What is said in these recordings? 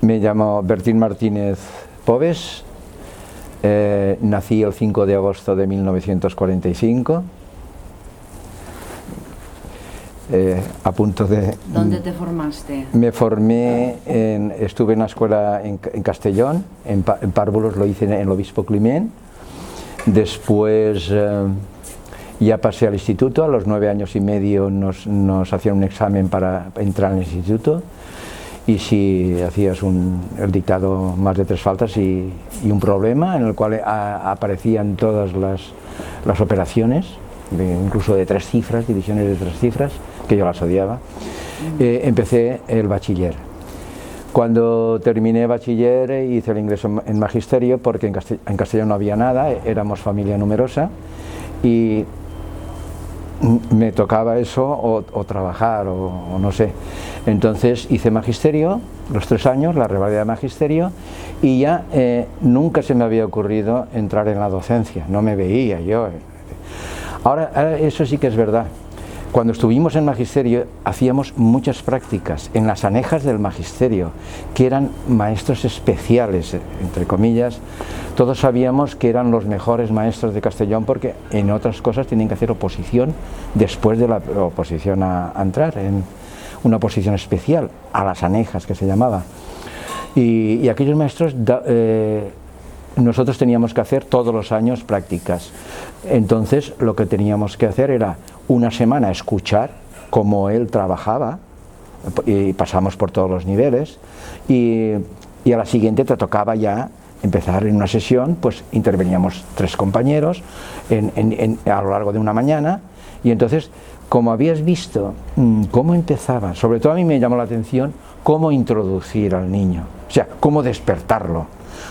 Me llamo Bertín Martínez Poves, nací el 5 de agosto de 1945, a punto de... ¿Dónde te formaste? Me formé, estuve en la escuela en Castellón, en Párvulos lo hice en el Obispo Climent, después ya pasé al instituto, a los 9 años y medio nos hacían un examen para entrar en el instituto, y si hacías el dictado más de 3 faltas y un problema en el cual aparecían todas las operaciones, incluso de 3 cifras, divisiones de 3 cifras, que yo las odiaba, empecé el bachiller. Cuando terminé bachiller hice el ingreso en magisterio, porque en Castellón no había nada, éramos familia numerosa y me tocaba eso o trabajar o no sé. Entonces hice magisterio, los 3 años, la revalida de magisterio, y ya nunca se me había ocurrido entrar en la docencia, no me veía yo. Ahora eso sí que es verdad. Cuando estuvimos en magisterio hacíamos muchas prácticas en las anejas del magisterio, que eran maestros especiales, entre comillas. Todos sabíamos que eran los mejores maestros de Castellón, porque en otras cosas tenían que hacer oposición después de la oposición a entrar, en una oposición especial, a las anejas que se llamaba. Y aquellos maestros... nosotros teníamos que hacer todos los años prácticas. Entonces lo que teníamos que hacer era una semana escuchar cómo él trabajaba, y pasamos por todos los niveles, y a la siguiente te tocaba ya empezar en una sesión, pues interveníamos 3 compañeros a lo largo de una mañana, y entonces, como habías visto cómo empezaba, sobre todo a mí me llamó la atención cómo introducir al niño, o sea, cómo despertarlo,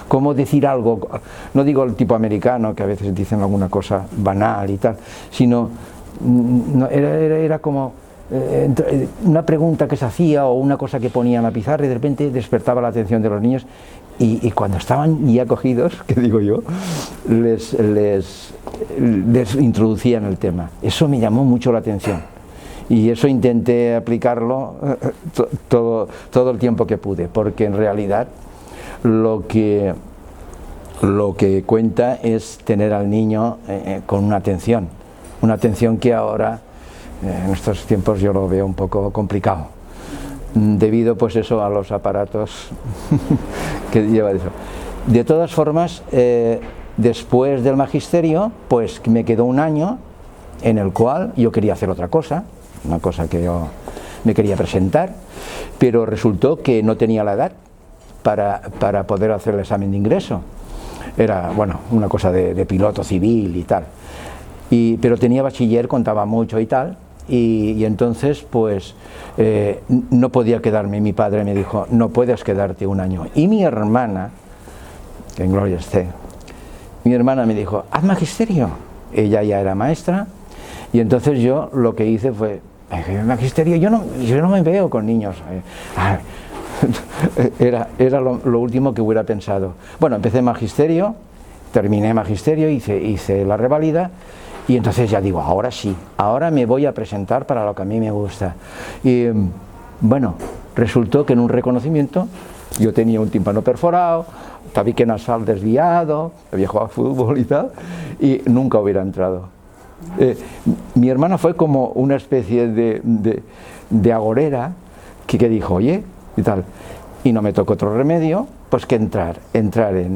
cómo decir algo, no digo el tipo americano, que a veces dicen alguna cosa banal y tal, sino era como una pregunta que se hacía o una cosa que ponía en la pizarra, y de repente despertaba la atención de los niños, y cuando estaban ya cogidos, que digo yo, les introducían el tema. Eso me llamó mucho la atención, y eso intenté aplicarlo todo el tiempo que pude, porque en realidad lo que cuenta es tener al niño con una atención que ahora, en estos tiempos, yo lo veo un poco complicado, debido pues eso a los aparatos que lleva eso. De todas formas, después del magisterio, pues me quedó un año en el cual yo quería hacer otra cosa, una cosa que yo me quería presentar, pero resultó que no tenía la edad para poder hacer el examen de ingreso. Era, bueno, una cosa de piloto civil y tal, pero tenía bachiller, contaba mucho y tal, y entonces pues no podía quedarme. Mi padre me dijo: no puedes quedarte un año. Y mi hermana, que en gloria esté, mi hermana me dijo: haz magisterio. Ella ya era maestra, y entonces yo lo que hice fue: magisterio, yo no me veo con niños. Era lo último que hubiera pensado. Bueno, empecé magisterio, terminé magisterio, hice la revalida, y entonces ya digo: ahora sí, ahora me voy a presentar para lo que a mí me gusta. Y bueno, resultó que en un reconocimiento yo tenía un tímpano perforado, tabique nasal desviado, había jugado a fútbol y tal, y nunca hubiera entrado. Mi hermana fue como una especie de agorera que dijo: oye, y tal, y no me tocó otro remedio pues que entrar en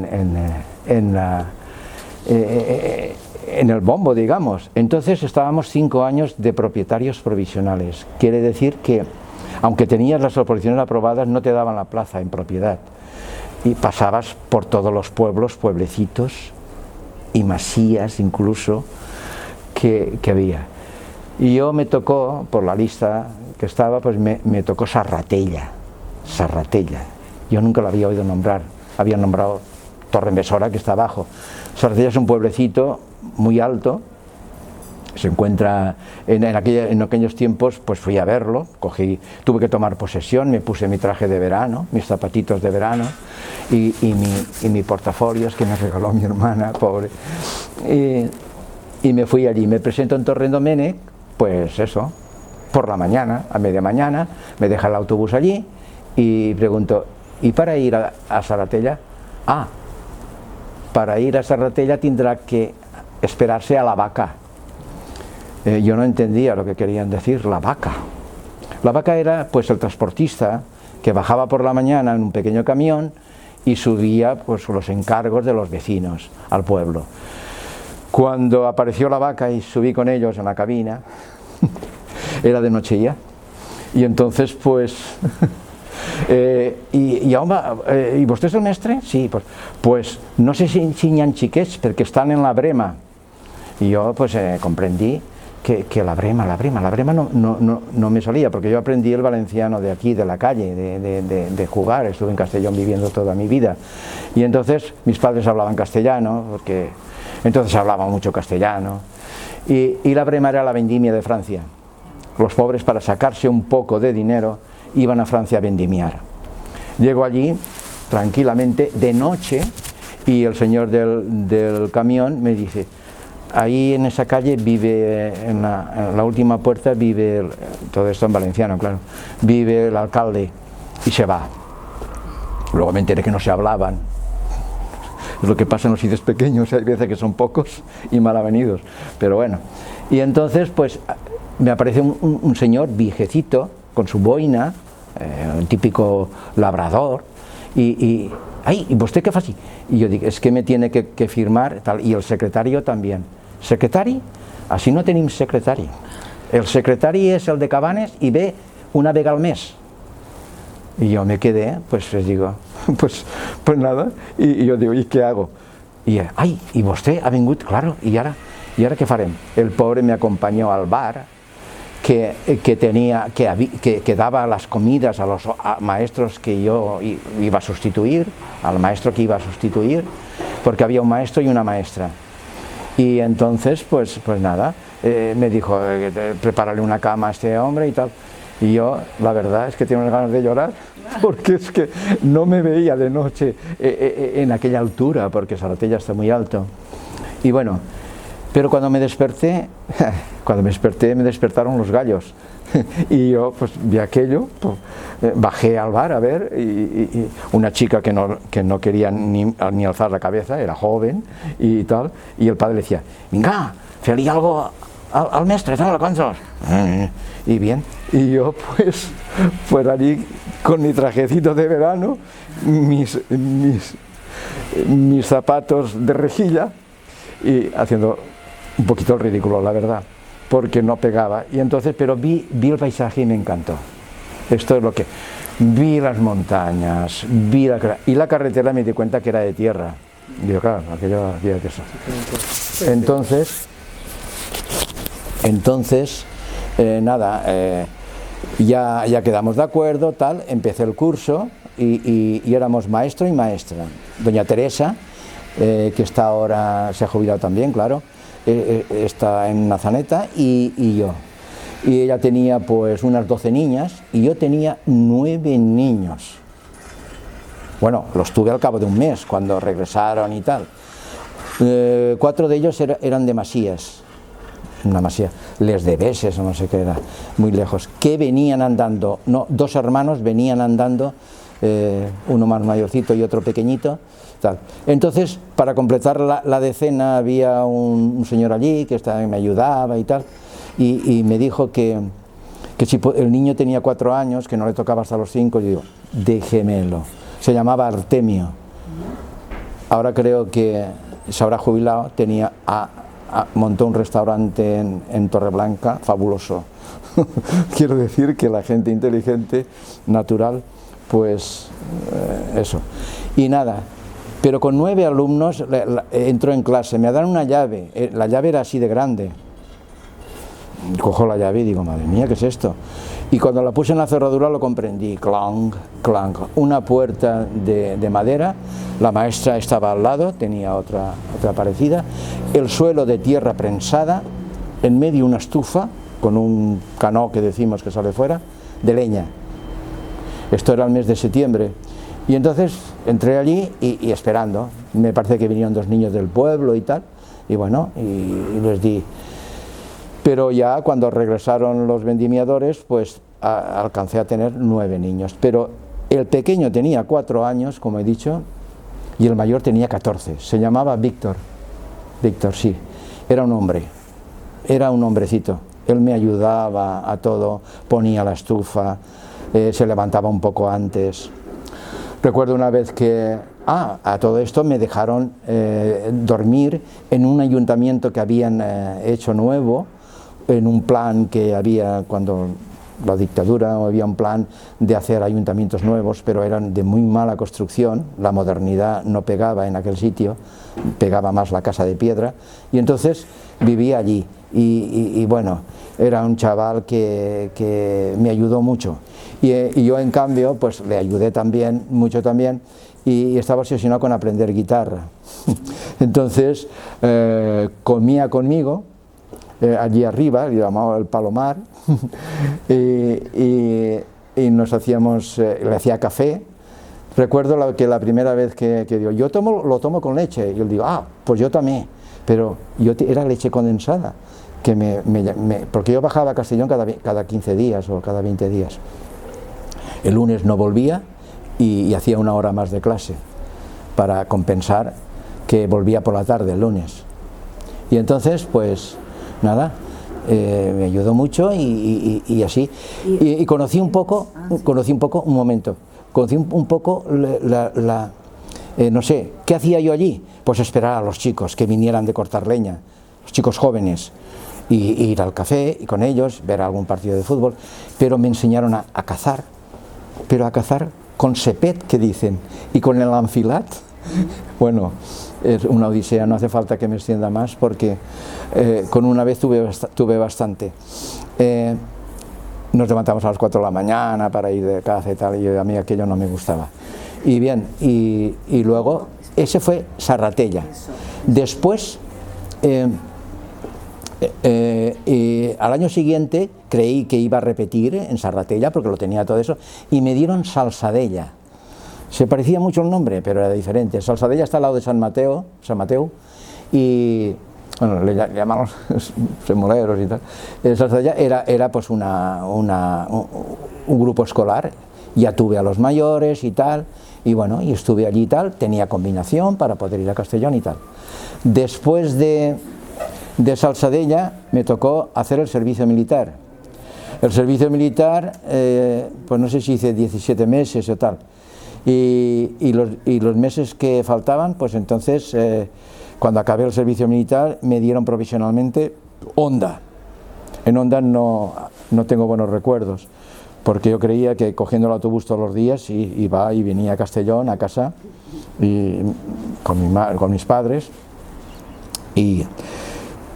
el bombo, digamos. Entonces estábamos 5 años de propietarios provisionales, quiere decir que aunque tenías las oposiciones aprobadas, no te daban la plaza en propiedad, y pasabas por todos los pueblecitos y masías incluso que había. Y yo me tocó, por la lista que estaba, pues me tocó Sarratella. Yo nunca lo había oído nombrar, había nombrado Torrembesora, que está abajo. Sarratella es un pueblecito muy alto, se encuentra en aquellos tiempos. Pues fui a verlo, tuve que tomar posesión, me puse mi traje de verano, mis zapatitos de verano y mi portafolios que me regaló mi hermana, pobre, y me fui allí. Me presento en Torredembarra, pues eso, por la mañana, a media mañana, me deja el autobús allí y pregunto: ¿y para ir a Sarratella? Ah, para ir a Sarratella tendrá que esperarse a la vaca. Yo no entendía lo que querían decir, la vaca. La vaca era pues el transportista que bajaba por la mañana en un pequeño camión y subía pues los encargos de los vecinos al pueblo. Cuando apareció la vaca y subí con ellos en la cabina, era de noche ya, y entonces pues ¿y vostè és el mestre? Sí, pues no sé si hi ha xiquets perquè estan en la brema. Y yo pues comprendí que la brema no me salía, porque yo aprendí el valenciano de aquí, de la calle, de jugar. Estuve en Castellón viviendo toda mi vida, y entonces mis padres hablaban castellano, porque entonces hablaba mucho castellano, y la brema era la vendimia de Francia. Los pobres, para sacarse un poco de dinero, iban a Francia a vendimiar. Llego allí tranquilamente de noche, y el señor del camión me dice: ahí en esa calle vive, en la última puerta vive, todo esto en valenciano, claro, vive el alcalde, y se va. Luego me enteré que no se hablaban. Es lo que pasa en los sitios pequeños, hay veces que son pocos y mal avenidos, pero bueno. Y entonces pues me aparece un señor viejecito con su boina, un típico labrador, y vostè què fa així? Y yo digo: es que me tiene que firmar tal, y el secretario también. ¿Secretari? Así no tenim secretari. El secretari es el de Cabanes y ve una vega al mes. Y yo me quedé, pues les digo, pues nada, y yo digo: ¿y qué hago? Y ¿y vostè ha vingut? Claro, ¿y ahora qué farem? El pobre me acompañó al bar que daba las comidas a los maestros que yo iba a sustituir, al maestro que iba a sustituir, porque había un maestro y una maestra. Y entonces pues nada, me dijo: prepárale una cama a este hombre y tal. Y yo, la verdad es que tengo unas ganas de llorar, porque es que no me veía de noche en aquella altura, porque Sarratella está muy alto. Y bueno, pero cuando me desperté me despertaron los gallos. Y yo pues vi aquello, pues, bajé al bar a ver, y una chica que no quería ni alzar la cabeza, era joven y tal, y el padre le decía: venga, feli algo al mestre, tal, ¿cuántos? Y bien, y yo pues allí con mi trajecito de verano, mis zapatos de rejilla, y haciendo un poquito el ridículo, la verdad, porque no pegaba. Y entonces, pero vi el paisaje y me encantó. Esto es lo que vi: las montañas, y la carretera me di cuenta que era de tierra. Digo, claro, aquello había que eso. Entonces nada, ya quedamos de acuerdo, tal, empecé el curso y éramos maestro y maestra. Doña Teresa, que está ahora, se ha jubilado también, claro, está en Nazaneta, y yo. Y ella tenía pues unas 12 niñas y yo tenía 9 niños. Bueno, los tuve al cabo de un mes, cuando regresaron y tal. 4 de ellos eran de Masías, una Masía, Les Deveses o no sé qué era, muy lejos, que venían andando, no, 2 hermanos venían andando, uno más mayorcito y otro pequeñito, tal. Entonces, para completar la decena, había un señor allí que me ayudaba y tal, y me dijo que si el niño tenía 4 años, que no le tocaba hasta los 5, yo digo: déjemelo. Se llamaba Artemio. Ahora creo que se habrá jubilado, montó un restaurante en Torreblanca, fabuloso. Quiero decir que la gente inteligente, natural, pues eso. Y nada, pero con 9 alumnos entró en clase, me dan una llave, la llave era así de grande. Cojo la llave y digo: madre mía, ¿qué es esto? Y cuando la puse en la cerradura lo comprendí. Clank, clank, una puerta de madera, la maestra estaba al lado, tenía otra parecida, el suelo de tierra prensada, en medio una estufa con un canó que decimos que sale fuera, de leña. Esto era el mes de septiembre. Y entonces entré allí y esperando, me parece que vinieron 2 niños del pueblo y tal, y bueno, y les di. Pero ya cuando regresaron los vendimiadores, pues alcancé a tener 9 niños. Pero El pequeño tenía 4 años, como he dicho, y el mayor tenía 14. Se llamaba Víctor. Víctor, sí. Era un hombre. Era un hombrecito. Él me ayudaba a todo, ponía la estufa, se levantaba un poco antes. Recuerdo una vez que, a todo esto me dejaron dormir en un ayuntamiento que habían hecho nuevo, en un plan que había cuando la dictadura, había un plan de hacer ayuntamientos nuevos, pero eran de muy mala construcción, la modernidad no pegaba en aquel sitio, pegaba más la casa de piedra, y entonces vivía allí, y bueno, era un chaval que me ayudó mucho, y yo en cambio pues le ayudé también, mucho también, y estaba obsesionado con aprender guitarra. Entonces comía conmigo allí arriba, le llamaba el Palomar, y nos hacíamos, le hacía café. Recuerdo que la primera vez que digo, lo tomo con leche, y él digo, pues yo también, pero era leche condensada, porque yo bajaba a Castellón cada 15 días o cada 20 días. El lunes no volvía y hacía 1 hora más de clase para compensar que volvía por la tarde el lunes. Y entonces, pues nada, me ayudó mucho y así. Y conocí un poco, un momento, conocí un poco no sé, ¿qué hacía yo allí? Pues esperar a los chicos que vinieran de cortar leña, los chicos jóvenes, y ir al café y con ellos, ver algún partido de fútbol, pero me enseñaron a cazar, pero a cazar con sepet, que dicen, y con el anfilat. Bueno, es una odisea, no hace falta que me extienda más porque con una vez tuve bastante. Nos levantamos a las 4 de la mañana para ir de caza y tal, y a mí aquello no me gustaba. Y bien, y luego, ese fue Sarratella. Después, al año siguiente creí que iba a repetir en Sarratella porque lo tenía todo eso, y me dieron Salsadella. Se parecía mucho el nombre, pero era diferente. Salsadella está al lado de San Mateo, y bueno, le llamamos semoleros y tal. Salsadella era pues un grupo escolar. Ya tuve a los mayores y tal, y bueno, y estuve allí y tal, tenía combinación para poder ir a Castellón y tal. Después de Salsadella me tocó hacer el servicio militar. El servicio militar, pues no sé si hice 17 meses o tal. Y los meses que faltaban, pues entonces, cuando acabé el servicio militar, me dieron provisionalmente Onda. En Onda no tengo buenos recuerdos, porque yo creía que cogiendo el autobús todos los días iba y venía a Castellón, a casa, y con mis padres,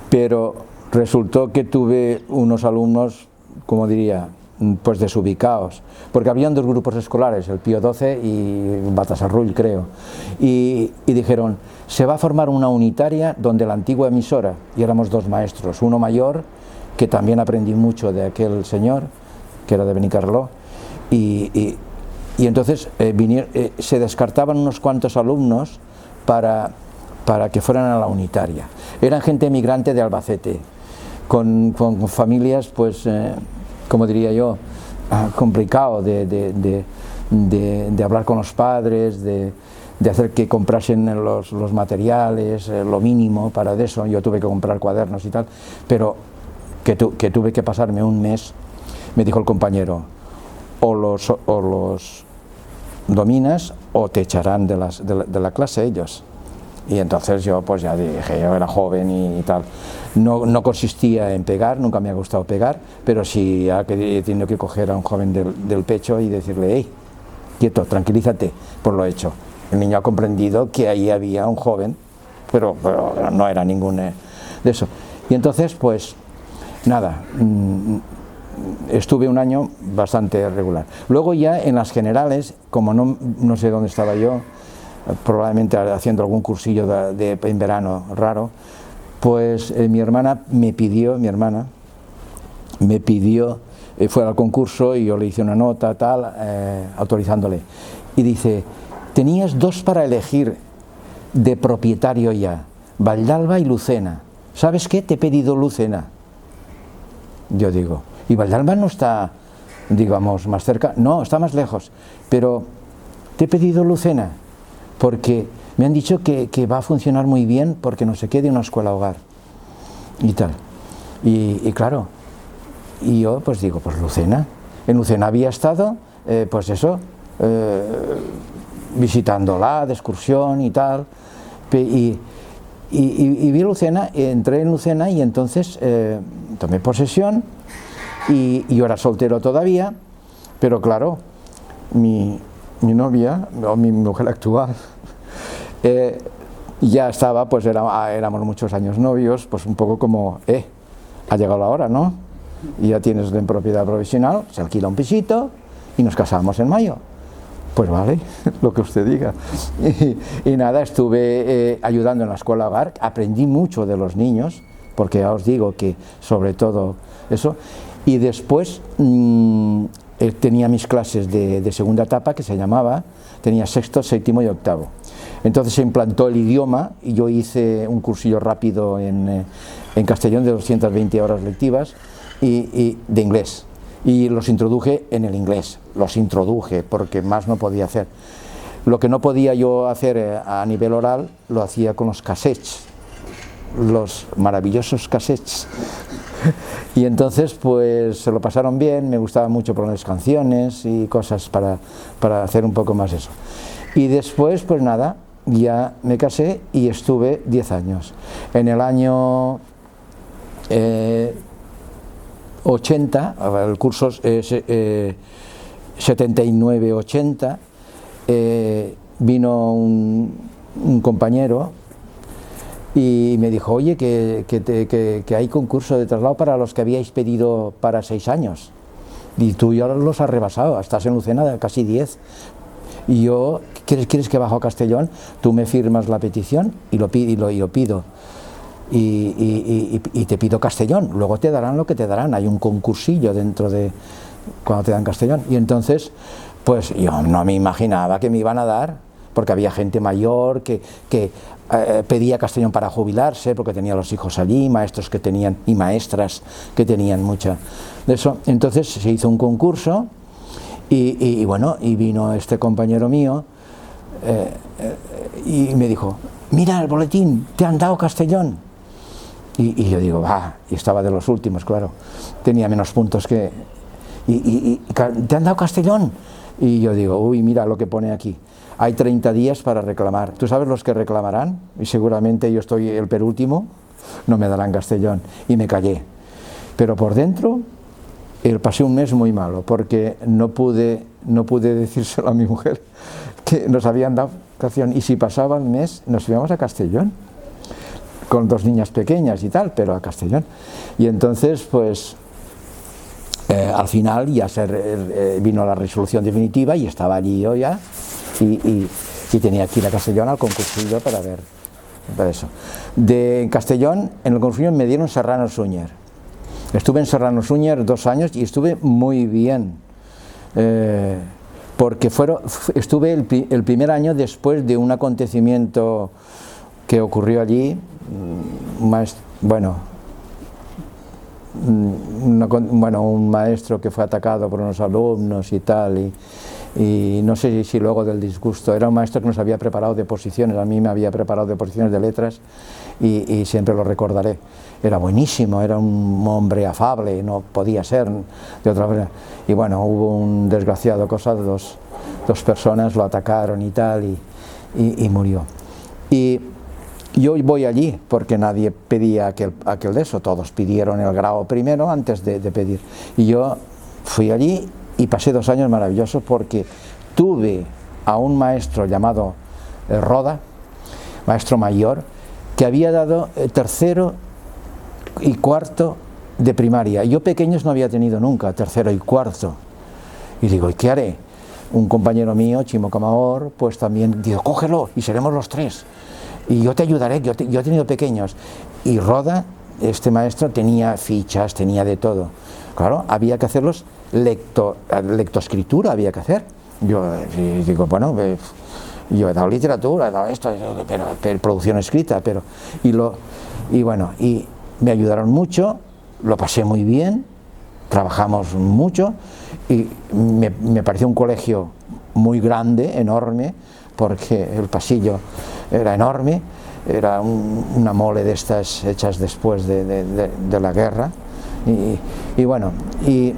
pero resultó que tuve unos alumnos, como diría, pues desubicados, porque habían 2 grupos escolares, el Pío XII y Batasarrull, creo, y dijeron, se va a formar una unitaria donde la antigua emisora, y éramos 2 maestros, uno mayor, que también aprendí mucho de aquel señor, que era de Benicarló, y entonces se descartaban unos cuantos alumnos para que fueran a la unitaria. Eran gente emigrante de Albacete, con familias, pues, como diría yo, complicado de hablar con los padres, de hacer que comprasen los materiales, lo mínimo para eso. Yo tuve que comprar cuadernos y tal, pero que tuve que pasarme un mes. Me dijo el compañero, o los dominas o te echarán de la clase ellos. Y entonces yo pues ya dije, yo era joven y tal, no consistía en pegar, nunca me ha gustado pegar, pero sí he tenido que coger a un joven del pecho y decirle, hey, quieto, tranquilízate, pues lo he hecho. El niño ha comprendido que ahí había un joven, pero no era ningún de eso. Y entonces pues nada, estuve un año bastante regular. Luego ya en las generales, como no sé dónde estaba yo, probablemente haciendo algún cursillo en verano raro, pues mi hermana me pidió, fue al concurso y yo le hice una nota tal, autorizándole, y dice, tenías 2 para elegir de propietario ya, Valldalba y Lucena, ¿sabes qué? Te he pedido Lucena. Yo digo, y Valldalba no está digamos, más cerca. No, está más lejos, pero te he pedido Lucena, porque me han dicho que va a funcionar muy bien, porque no se quede una escuela hogar, y tal. Y claro, y yo pues digo, pues Lucena. En Lucena había estado, pues eso, visitándola de excursión y tal, y vi Lucena, entré en Lucena y entonces tomé posesión, y yo era soltero todavía, pero claro, mi novia, o mi mujer actual, ya estaba, pues éramos muchos años novios, pues un poco como, ha llegado la hora, ¿no? Y ya tienes en propiedad provisional, se alquila un pisito y nos casamos en mayo. Pues vale, lo que usted diga. Y nada, estuve ayudando en la escuela hogar, aprendí mucho de los niños, porque ya os digo que sobre todo eso, y después tenía mis clases de segunda etapa, que se llamaba, tenía sexto, séptimo y octavo. Entonces se implantó el idioma y yo hice un cursillo rápido en Castellón de 220 horas lectivas y de inglés. Y los introduje en el inglés, los introduje porque más no podía hacer. Lo que no podía yo hacer a nivel oral lo hacía con los cassettes, los maravillosos cassettes. Y entonces pues se lo pasaron bien, me gustaban mucho ponerles canciones y cosas para hacer un poco más eso. Y después pues nada, ya me casé y estuve 10 años. En el año 80, el curso 79-80, vino un compañero y me dijo, oye, que hay concurso de traslado para los que habíais pedido para 6 años. Y tú ya los has rebasado, estás en Lucena de casi 10. Y yo, ¿quieres que bajo a Castellón? Tú me firmas la petición y lo pido. Y te pido Castellón, luego te darán lo que te darán, hay un concursillo dentro de cuando te dan Castellón. Y entonces, pues yo no me imaginaba que me iban a dar, porque había gente mayor que pedía Castellón para jubilarse, porque tenía los hijos allí, maestros que tenían, y maestras que tenían mucha de eso. Entonces se hizo un concurso, y bueno, y vino este compañero mío, y me dijo, mira el boletín, te han dado Castellón. Y yo digo, y estaba de los últimos, claro, tenía menos puntos que... ¿te han dado Castellón? Y yo digo, uy, mira lo que pone aquí, hay 30 días para reclamar. ¿Tú sabes los que reclamarán? Y seguramente yo estoy el penúltimo, no me darán Castellón. Y me callé. Pero por dentro, pasé un mes muy malo, porque no pude decírselo a mi mujer, que nos habían dado Castellón, y si pasaba el mes, nos íbamos a Castellón, con 2 niñas pequeñas y tal, pero a Castellón. Y entonces, pues, al final ya vino la resolución definitiva y estaba allí yo ya, y tenía que ir a Castellón al concursillo para ver eso. En Castellón, en el concursillo me dieron Serrano Suñer. Estuve en Serrano Suñer 2 años y estuve muy bien, porque estuve el primer año después de un acontecimiento que ocurrió allí, un maestro que fue atacado por unos alumnos y tal, y no sé si luego del disgusto, era un maestro que nos había preparado de posiciones, a mí me había preparado de posiciones de letras, y siempre lo recordaré. Era buenísimo, era un hombre afable, no podía ser de otra manera. Y bueno, hubo un desgraciado cosa, dos personas lo atacaron y tal, y murió. Y yo voy allí porque nadie pedía aquel de eso, todos pidieron el grado primero antes de pedir. Y yo fui allí y pasé 2 años maravillosos, porque tuve a un maestro llamado Roda, maestro mayor, que había dado tercero y cuarto de primaria. Yo pequeños no había tenido nunca tercero y cuarto. Y digo, ¿y qué haré? Un compañero mío, Chimo Camahor, pues también dijo, cógelo y seremos los 3. Y yo te ayudaré, yo he tenido pequeños. Y Roda, este maestro, tenía fichas, tenía de todo. Claro, había que hacerlos lectoescritura, había que hacer. Yo digo, bueno, yo he dado literatura, he dado esto, pero producción escrita, y me ayudaron mucho, lo pasé muy bien, trabajamos mucho, y me pareció un colegio muy grande, enorme, porque el pasillo era enorme, era una mole de estas hechas después de la guerra, y bueno, y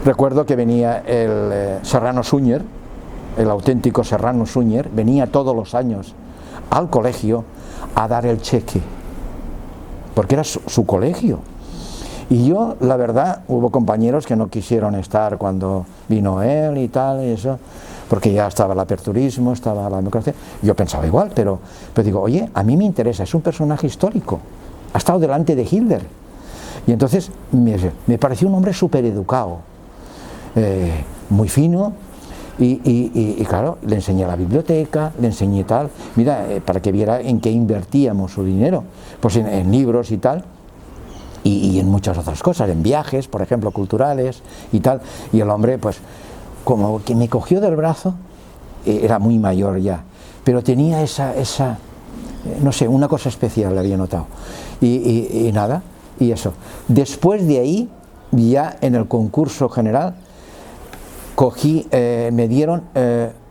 recuerdo que venía el Serrano Suñer, el auténtico Serrano Suñer, venía todos los años al colegio a dar el cheque, porque era su colegio. Y yo, la verdad, hubo compañeros que no quisieron estar cuando vino él y tal, y eso, porque ya estaba el aperturismo, estaba la democracia. Yo pensaba igual, pero digo, oye, a mí me interesa, es un personaje histórico, ha estado delante de Hitler. Y entonces me pareció un hombre súper educado, muy fino, y claro, le enseñé la biblioteca, le enseñé tal, mira, para que viera en qué invertíamos su dinero, pues en libros y tal, y en muchas otras cosas, en viajes, por ejemplo, culturales y tal, y el hombre, pues, como que me cogió del brazo, era muy mayor ya, pero tenía esa no sé, una cosa especial le había notado, y nada, y eso. Después de ahí, ya en el concurso general, me dieron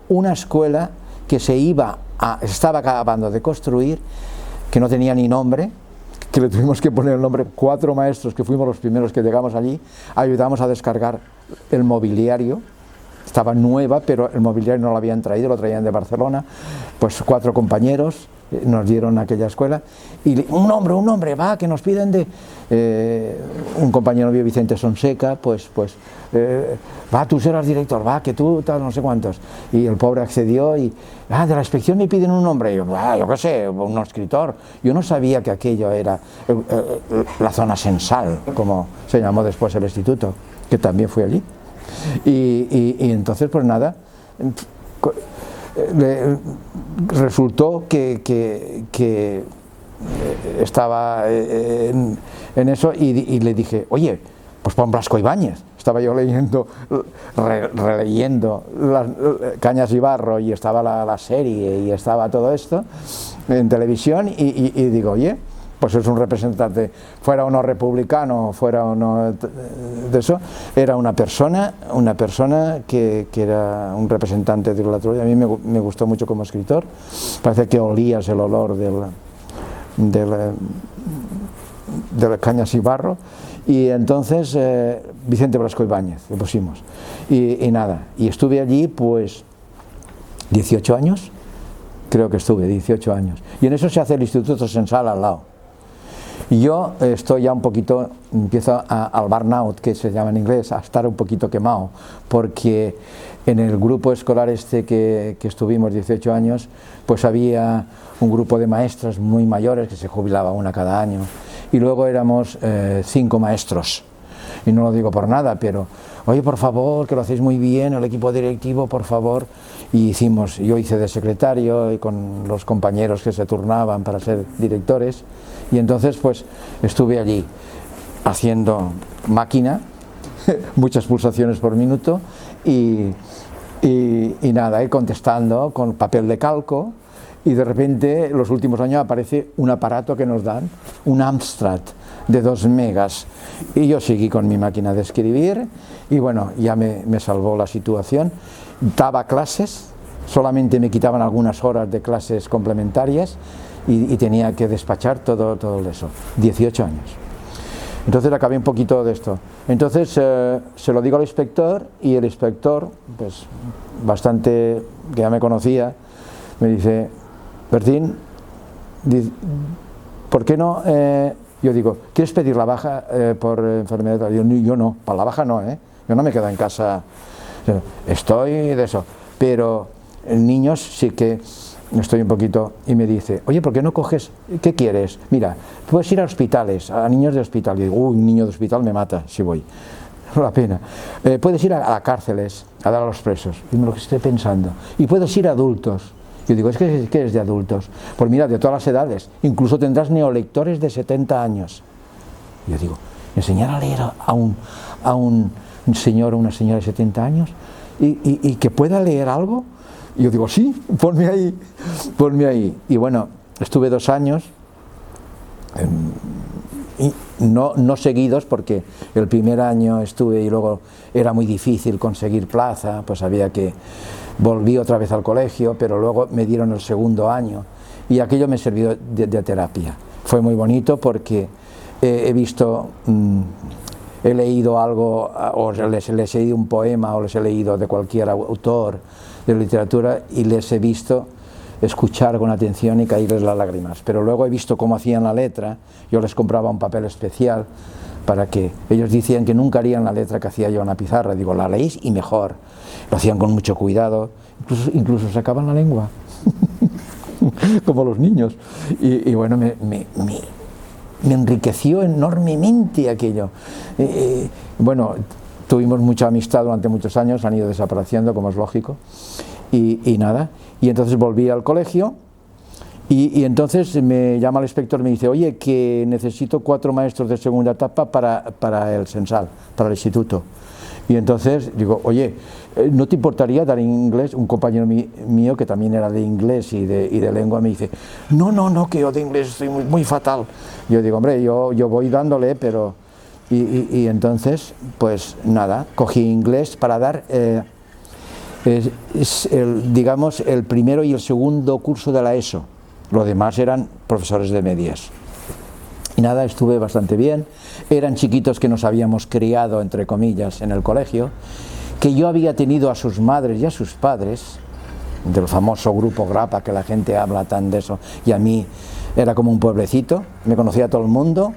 una escuela que estaba acabando de construir, que no tenía ni nombre, que le tuvimos que poner el nombre, 4 maestros que fuimos los primeros que llegamos allí, ayudamos a descargar el mobiliario, estaba nueva, pero el mobiliario no lo habían traído, lo traían de Barcelona, pues 4 compañeros nos dieron aquella escuela, y un hombre, va, que nos piden un compañero mío, Vicente Sonseca, pues va, tú serás director, va, que tú, tal, no sé cuántos, y el pobre accedió, y de la inspección me piden un nombre, y yo qué sé, un escritor. Yo no sabía que aquello era la zona Sensal, como se llamó después el instituto, que también fui allí, y entonces pues nada, resultó que estaba en eso, y le dije, oye, pues pon Blasco Ibáñez. Estaba yo releyendo Cañas y Barro, y estaba la serie, y estaba todo esto en televisión, y digo, oye, pues es un representante, fuera o no republicano, fuera o no de eso, era una persona que era un representante de la Troya. A mí me gustó mucho como escritor, parece que olías el olor de Cañas y Barro, y entonces Vicente Blasco Ibáñez le pusimos, y nada, y estuve allí pues 18 años, creo que estuve 18 años, y en eso se hace el Instituto Sensal al lado. Y yo estoy ya un poquito, empiezo al burnout, que se llama en inglés, a estar un poquito quemado, porque en el grupo escolar que estuvimos 18 años, pues había un grupo de maestras muy mayores, que se jubilaba una cada año, y luego éramos 5 maestros, y no lo digo por nada, pero oye, por favor, que lo hacéis muy bien, el equipo directivo, por favor, y yo hice de secretario, y con los compañeros que se turnaban para ser directores, y entonces pues estuve allí haciendo máquina, muchas pulsaciones por minuto, y nada, contestando con papel de calco, y de repente los últimos años aparece un aparato que nos dan, un Amstrad de 2 megas, y yo seguí con mi máquina de escribir, y bueno, ya me salvó la situación. Daba clases, solamente me quitaban algunas horas de clases complementarias, y tenía que despachar todo eso, 18 años. Entonces acabé un poquito de esto. Entonces se lo digo al inspector, y el inspector, pues bastante, que ya me conocía, me dice, Bertín, ¿por qué no? Yo digo, ¿quieres pedir la baja por enfermedad? Yo no, para la baja no, yo no me quedo en casa, estoy de eso, pero niños sí que estoy un poquito, y me dice, oye, ¿por qué no coges, qué quieres? Mira, puedes ir a hospitales, a niños de hospital. Y digo, un niño de hospital me mata si voy, no la pena. Puedes ir a cárceles, a dar a los presos, y me lo estoy pensando, y puedes ir a adultos. Yo digo, ¿qué es de adultos? Pues mira, de todas las edades, incluso tendrás neolectores de 70 años. Yo digo, enseñar a leer a un señor o una señora de 70 años, y que pueda leer algo. Y yo digo, sí, ponme ahí. Y bueno, estuve 2 años, no seguidos, porque el primer año estuve y luego era muy difícil conseguir plaza, pues había que volví otra vez al colegio, pero luego me dieron el segundo año y aquello me sirvió de terapia. Fue muy bonito porque he visto, he leído algo, o les he leído un poema, o les he leído de cualquier autor de literatura y les he visto escuchar con atención y caerles las lágrimas, pero luego he visto cómo hacían la letra. Yo les compraba un papel especial para que ellos decían que nunca harían la letra que hacía yo en la pizarra. Digo, la leéis y mejor. Lo hacían con mucho cuidado, incluso sacaban la lengua como los niños, y bueno, me enriqueció enormemente aquello. Bueno, tuvimos mucha amistad durante muchos años, han ido desapareciendo, como es lógico, y nada, y entonces volví al colegio, y entonces me llama el inspector y me dice, oye, que necesito 4 maestros de segunda etapa para el censal, para el instituto. Y entonces digo, oye, ¿no te importaría dar inglés? Un compañero mío que también era de inglés y de lengua me dice, no, que yo de inglés estoy muy fatal. Yo digo, hombre, yo voy dándole, pero... Y entonces, pues nada, cogí inglés para dar, digamos, el primero y el segundo curso de la ESO. Lo demás eran profesores de medias. Y nada, estuve bastante bien. Eran chiquitos que nos habíamos criado, entre comillas, en el colegio, que yo había tenido a sus madres y a sus padres, del famoso grupo Grapa, que la gente habla tan de eso, y a mí era como un pueblecito, me conocía todo el mundo.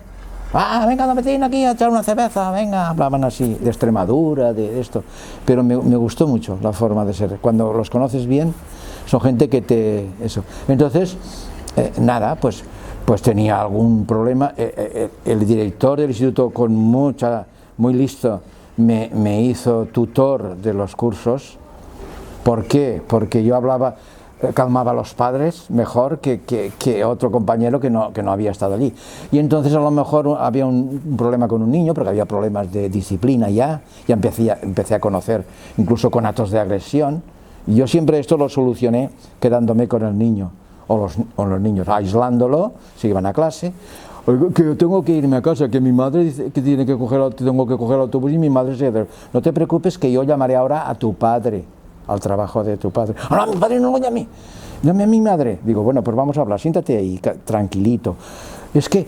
Venga, vecino aquí a echar una cerveza, venga, hablaban así, de Extremadura, de esto, pero me gustó mucho la forma de ser. Cuando los conoces bien, son gente que eso. Entonces, nada, pues tenía algún problema. El director del instituto, muy listo, me hizo tutor de los cursos. ¿Por qué? Porque yo calmaba a los padres mejor que otro compañero que no había estado allí. Y entonces a lo mejor había un problema con un niño, porque había problemas de disciplina ya empecé a conocer, incluso con actos de agresión. Y yo siempre esto lo solucioné quedándome con el niño, o los niños, aislándolo, se iban a clase. Oigo, que tengo que irme a casa, que mi madre dice que tengo que coger el autobús y mi madre se dice, no te preocupes que yo llamaré ahora a tu padre, al trabajo de tu padre. No, mi padre no lo llame, llame a mi madre. Digo, bueno, pues vamos a hablar, siéntate ahí, tranquilito. Es que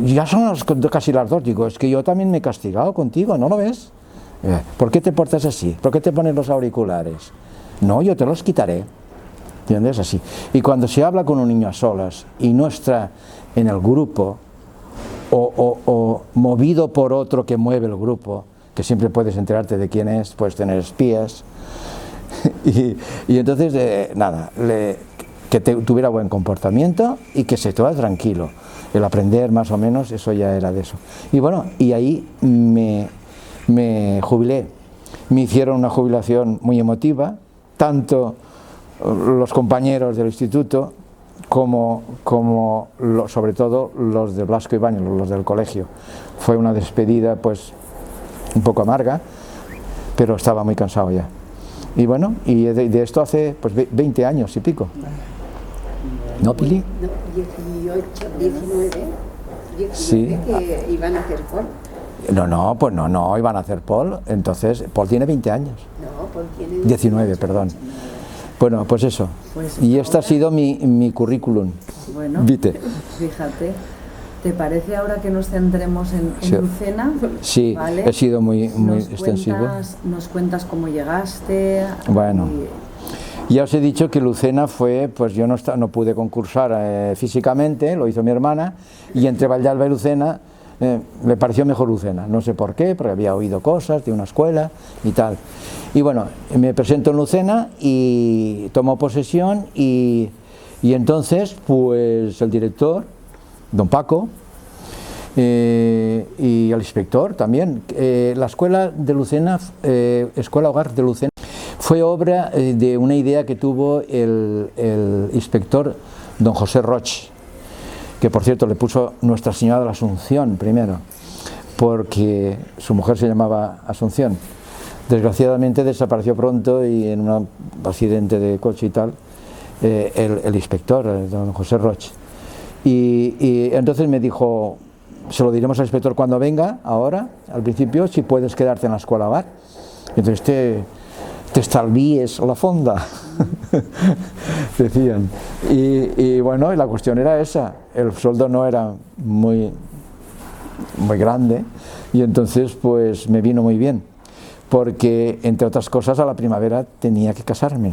ya son casi las 2, digo, es que yo también me he castigado contigo, ¿no lo ves? ¿Por qué te portas así? ¿Por qué te pones los auriculares? No, yo te los quitaré. ¿Entiendes? Así. Y cuando se habla con un niño a solas y no está en el grupo o movido por otro que mueve el grupo, que siempre puedes enterarte de quién es, puedes tener espías, y entonces, nada, que tuviera buen comportamiento y que se estuviera tranquilo. El aprender más o menos, eso ya era de eso. Y bueno, y ahí me jubilé. Me hicieron una jubilación muy emotiva, tanto los compañeros del instituto como sobre todo los de Blasco Ibáñez, los del colegio. Fue una despedida pues un poco amarga, pero estaba muy cansado ya. Y bueno, y de esto hace pues 20 años y pico. ¿No, Pili? No, 18, 19, sí. Que iban a hacer Paul. No, iban a hacer Paul. Entonces, Paul tiene 20 años. No, Paul tiene 19, perdón. Bueno, pues eso. Pues y este ahora, ha sido mi currículum. Bueno, Vite. Fíjate. ¿Te parece ahora que nos centremos en Sí. Lucena? Sí, ¿Vale? he sido muy extensivo. Nos cuentas cómo llegaste. Bueno. Ya os he dicho que Lucena fue, pues yo no pude concursar físicamente, lo hizo mi hermana, y entre Vallalba y Lucena me pareció mejor Lucena, no sé por qué, porque había oído cosas de una escuela y tal. Y bueno, me presento en Lucena y tomo posesión y entonces pues el director, don Paco, y el inspector también, la escuela de Lucena, Escuela Hogar de Lucena, fue obra de una idea que tuvo el inspector don José Roch, que por cierto le puso Nuestra Señora de la Asunción primero, porque su mujer se llamaba Asunción. Desgraciadamente desapareció pronto y en un accidente de coche y tal, el inspector, don José Roch. Y entonces me dijo, se lo diremos al inspector cuando venga, ahora, al principio, si puedes quedarte en la escuela hogar. Entonces te estalvíes la fonda, decían. Y bueno, y la cuestión era esa, el sueldo no era muy grande, y entonces pues me vino muy bien, porque entre otras cosas a la primavera tenía que casarme.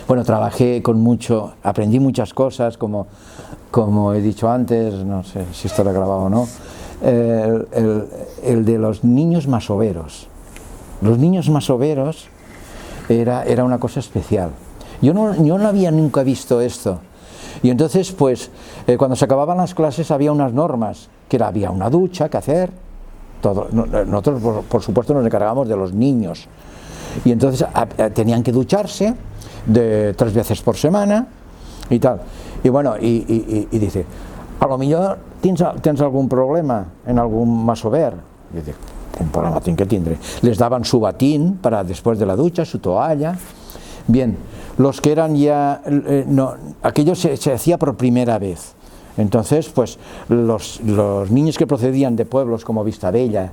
Bueno, trabajé con mucho, aprendí muchas cosas, como he dicho antes, no sé si esto lo he grabado o no, el de los niños masoveros. Los niños masoveros era una cosa especial. Yo no había nunca visto esto. Y entonces, pues, cuando se acababan las clases había unas normas, que había una ducha que hacer. Nosotros, por supuesto, nos encargábamos de los niños. Y entonces tenían que ducharse 3 veces por semana y tal. Y bueno, y dice, a lo mejor tens algún problema en algún masover. Y dice, un problema que tendré. Les daban su batín para después de la ducha, su toalla. Bien, los que eran ya, aquello se hacía por primera vez. Entonces, pues los niños que procedían de pueblos como Vistabella,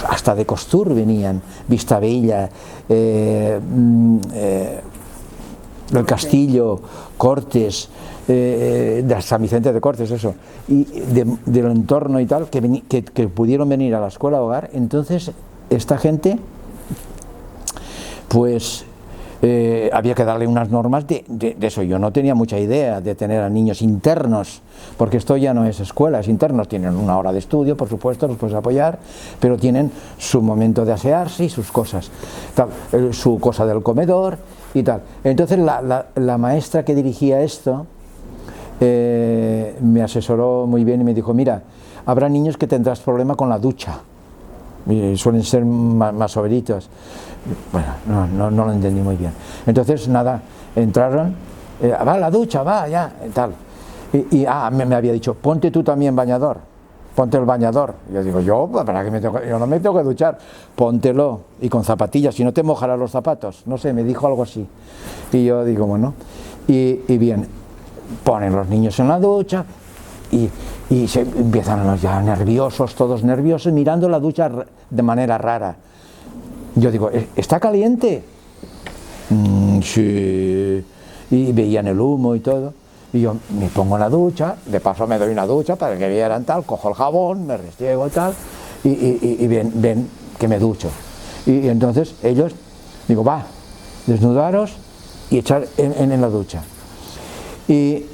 hasta de Costur venían, Vistabella, del Castillo, Cortes, de San Vicente de Cortes, eso, y del entorno y tal, que pudieron venir a la escuela hogar. Entonces esta gente, pues había que darle unas normas de eso. Yo no tenía mucha idea de tener a niños internos, porque esto ya no es escuela, es internos. Tienen una hora de estudio, por supuesto, los puedes apoyar, pero tienen su momento de asearse y sus cosas, su cosa del comedor y tal. Entonces la maestra que dirigía esto me asesoró muy bien y me dijo, mira, habrá niños que tendrás problema con la ducha, y suelen ser más soberitos. Bueno, no lo entendí muy bien. Entonces nada, entraron, va la ducha, va, ya, tal. Y me había dicho, ponte tú también bañador, ponte el bañador. Y yo digo, ¿para qué yo no me tengo que duchar? Póntelo, y con zapatillas, si no te mojarás los zapatos. No sé, me dijo algo así. Y yo digo, bueno, y bien, ponen los niños en la ducha, y se empiezan los ya nerviosos, todos nerviosos, mirando la ducha de manera rara. Yo digo, ¿está caliente? Sí. Y veían el humo y todo. Y yo me pongo en la ducha, de paso me doy una ducha para que vieran tal, cojo el jabón, me restriego y tal, y ven que me ducho. Y entonces ellos, digo, va, desnudaros y echar en la ducha. Y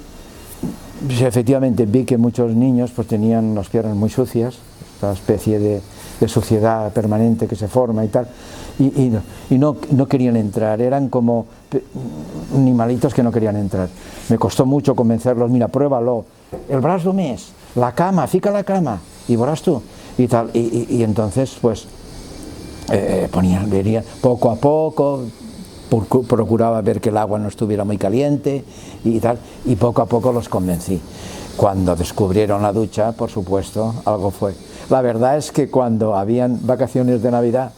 pues, efectivamente vi que muchos niños pues tenían las piernas muy sucias, esta especie de suciedad permanente que se forma y tal, y no querían entrar, eran como animalitos que no querían entrar. Me costó mucho convencerlos, mira, pruébalo, el brazo més, la cama, fica la cama, y verás tú, y tal, y entonces pues venían poco a poco, procuraba ver que el agua no estuviera muy caliente y tal, y poco a poco los convencí. Cuando descubrieron la ducha, por supuesto, algo fue. La verdad es que cuando habían vacaciones de Navidad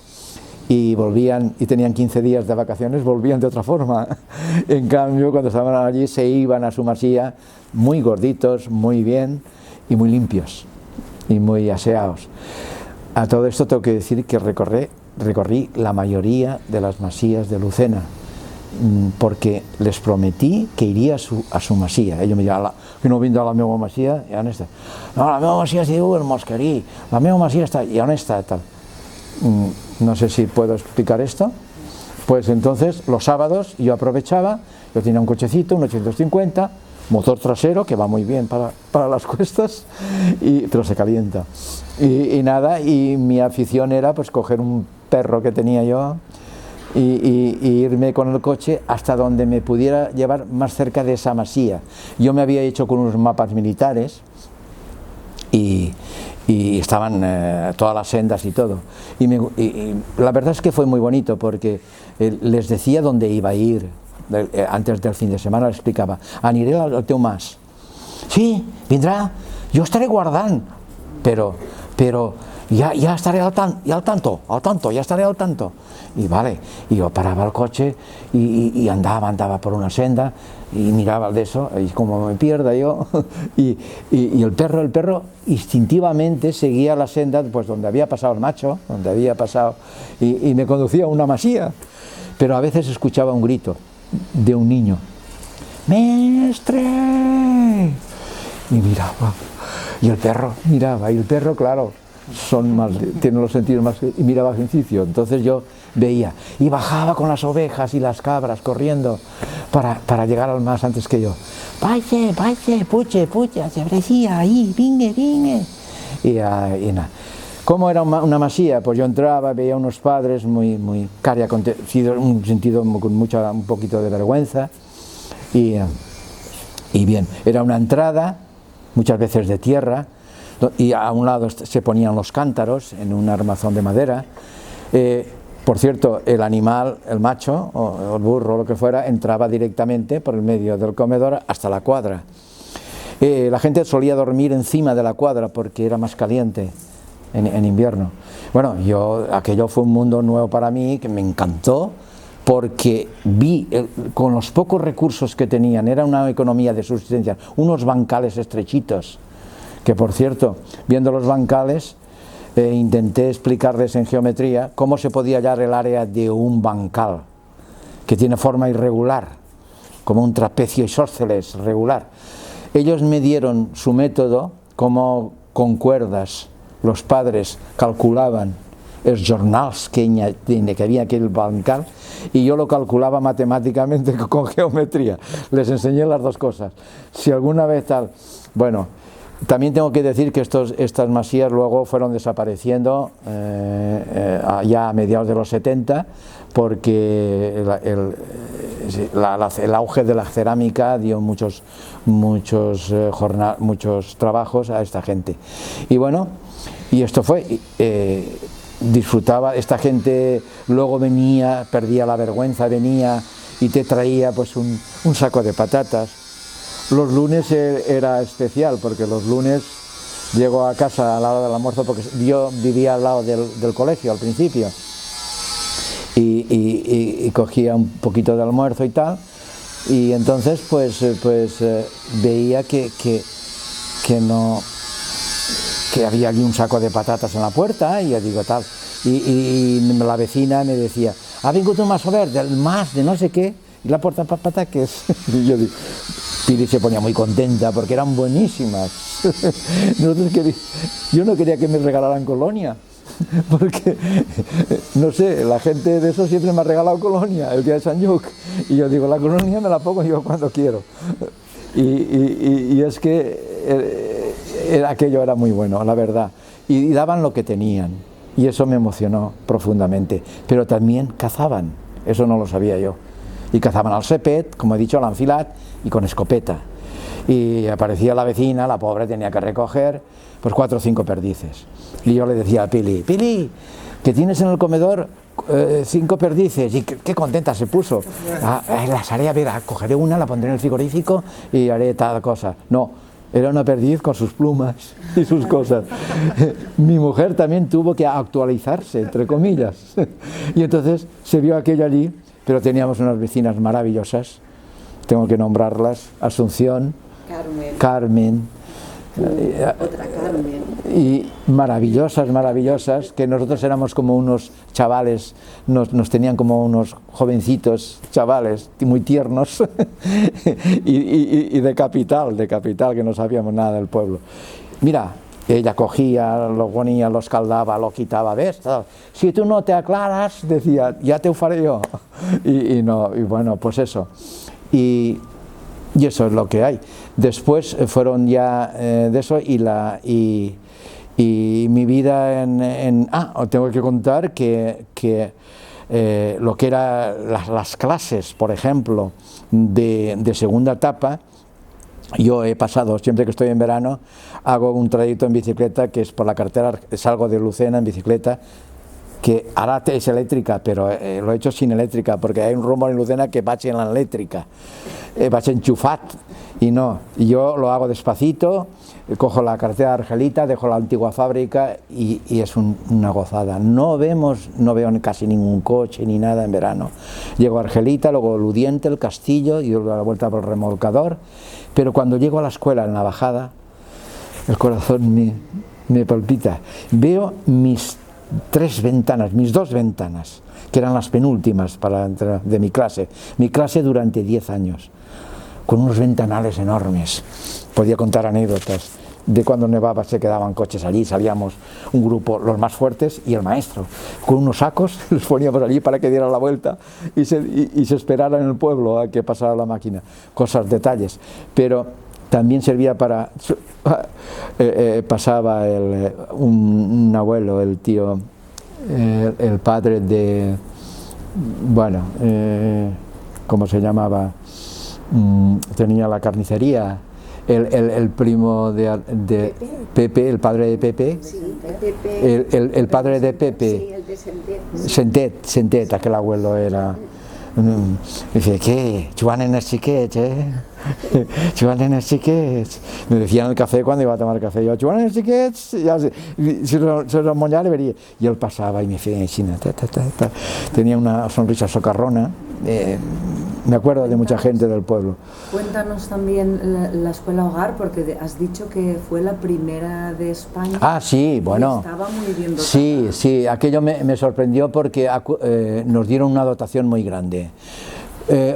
y volvían y tenían 15 días de vacaciones, volvían de otra forma. En cambio, cuando estaban allí, se iban a su masía muy gorditos, muy bien y muy limpios y muy aseados. A todo esto tengo que decir que recorrí la mayoría de las masías de Lucena, porque les prometí que iría a su masía. Ellos me diuen, que no vindrà a la meva masia, i on està? No, la meva masia es diu el Mosquerí, la meva masia està, i on està? Tal. No sé si puedo explicar esto. Pues entonces los sábados yo aprovechaba, yo tenía un cochecito, un 850, motor trasero que va muy bien para las cuestas, pero se calienta. Y nada, y mi afición era pues coger un perro que tenía yo y irme con el coche hasta donde me pudiera llevar más cerca de esa masía. Yo me había hecho con unos mapas militares y estaban todas las sendas y todo. Y la verdad es que fue muy bonito porque les decía dónde iba a ir. Antes del fin de semana les explicava, aniré al teu mas. Sí, vindrà, jo estaré guardant, però pero ya estaré al tanto, ya estaré al tanto. Y vale, y yo paraba el coche y andaba por una senda y miraba de eso, y como me pierda yo, y el perro instintivamente seguía la senda pues donde había pasado el macho, donde había pasado, y me conducía a una masía, pero a veces escuchaba un grito de un niño, ¡Mestre! Y miraba, y el perro miraba, y el perro, claro, tiene los sentidos más, y miraba ejercicio. Entonces yo veía, y bajaba con las ovejas y las cabras corriendo para llegar al más antes que yo. Pache, puche, se ofrecía ahí, vingue. Y nada. ¿Cómo era una masía? Pues yo entraba, veía unos padres muy cari acontecidos, en un sentido con un poquito de vergüenza, y bien, era una entrada, muchas veces de tierra, y a un lado se ponían los cántaros en un armazón de madera. Por cierto, el animal, el macho o el burro o lo que fuera, entraba directamente por el medio del comedor hasta la cuadra. La gente solía dormir encima de la cuadra porque era más caliente en invierno. Bueno, aquello fue un mundo nuevo para mí que me encantó, porque vi con los pocos recursos que tenían, era una economía de subsistencia, unos bancales estrechitos, que por cierto, viendo los bancales, intenté explicarles en geometría cómo se podía hallar el área de un bancal, que tiene forma irregular, como un trapecio isósceles regular. Ellos me dieron su método, como con cuerdas los padres calculaban els jornals que había aquel bancal, y yo lo calculaba matemáticamente con geometría. Les enseñé las dos cosas. Si alguna vez tal... Bueno, también tengo que decir que estas masías luego fueron desapareciendo ya a mediados de los 70, porque el auge de la cerámica dio muchos trabajos a esta gente. Y bueno, y esto fue... disfrutaba, esta gente luego venía, perdía la vergüenza, venía y te traía pues un saco de patatas. Los lunes era especial, porque los lunes llego a casa a la hora del almuerzo, porque yo vivía al lado del colegio al principio, y cogía un poquito de almuerzo y tal, y entonces pues veía que había allí un saco de patatas en la puerta, y yo digo tal, y la vecina me decía, ha vingut un maso verde, del más de no sé qué, y la puerta pataques. Y yo digo, Pili se ponía muy contenta porque eran buenísimas. Yo no quería que me regalaran colonia, porque no sé, la gente de eso siempre me ha regalado colonia el día de San Lluc, y yo digo, la colonia me la pongo yo cuando quiero. Y es que aquello era muy bueno, la verdad, y daban lo que tenían, y eso me emocionó profundamente. Pero también cazaban, eso no lo sabía yo, y cazaban al sepet, como he dicho, al enfilat, y con escopeta, y aparecía la vecina, la pobre tenía que recoger pues 4 o 5 perdices, y yo le decía a Pili, que tienes en el comedor 5 perdices, y qué contenta se puso. Las haré, a ver, cogeré una, la pondré en el frigorífico y haré tal cosa. No, era una perdiz con sus plumas y sus cosas. Mi mujer también tuvo que actualizarse, entre comillas, y entonces se vio aquello allí. Pero teníamos unas vecinas maravillosas, tengo que nombrarlas, Asunción, Carmen, Otra Carmen. y maravillosas, que nosotros éramos como unos chavales, nos tenían como unos jovencitos chavales muy tiernos, y de capital, que no sabíamos nada del pueblo. Mira, ella cogía, lo ponía, lo escaldaba, lo quitaba, ¿ves? Si tú no te aclaras, decía, ya te faré yo. Y bueno, pues eso. Y eso es lo que hay. Después fueron ya de eso, y mi vida tengo que contar que lo que eran las clases, por ejemplo, de segunda etapa. Yo he pasado, siempre que estoy en verano, hago un trayecto en bicicleta, que es por la carretera, salgo de Lucena en bicicleta, que ahora es eléctrica, pero lo he hecho sin eléctrica, porque hay un rumor en Lucena que vaig en la eléctrica. vas enchufat, y no, yo lo hago despacito, cojo la carretera de Argelita, dejo la antigua fábrica y es una gozada. No veo casi ningún coche ni nada en verano. Llego a Argelita, luego Ludiente, el castillo, y doy la vuelta por el remolcador, pero cuando llego a la escuela en la bajada, el corazón me palpita. Veo mis 3 ventanas, mis 2 ventanas, que eran las penúltimas de mi clase durante 10 años, con unos ventanales enormes. Podía contar anécdotas de cuando nevaba, se quedaban coches allí, salíamos un grupo, los más fuertes y el maestro, con unos sacos, los poníamos allí para que dieran la vuelta y se esperara en el pueblo a que pasara la máquina. Cosas, detalles, pero también servía para... pasaba un abuelo, el tío, el padre de... bueno, ¿cómo se llamaba? Tenía la carnicería, el primo de Pepe, el padre de Pepe, sí, Pepe, el padre de Pepe, sí, el de Sentet, aquel abuelo era... Dice, ¿qué? Joan els xiquets, Joan els xiquets. Me decían en el café cuando iba a tomar café, yo, Joan els xiquets, ya se lo moñaba y vería. Y él pasaba y me decía, China, tenía una sonrisa socarrona. Me acuerdo de mucha gente del pueblo. Cuéntanos también la escuela hogar, porque has dicho que fue la primera de España. Ah, sí, bueno. Estaba muy bien dotada. Sí, sí, aquello me sorprendió porque nos dieron una dotación muy grande.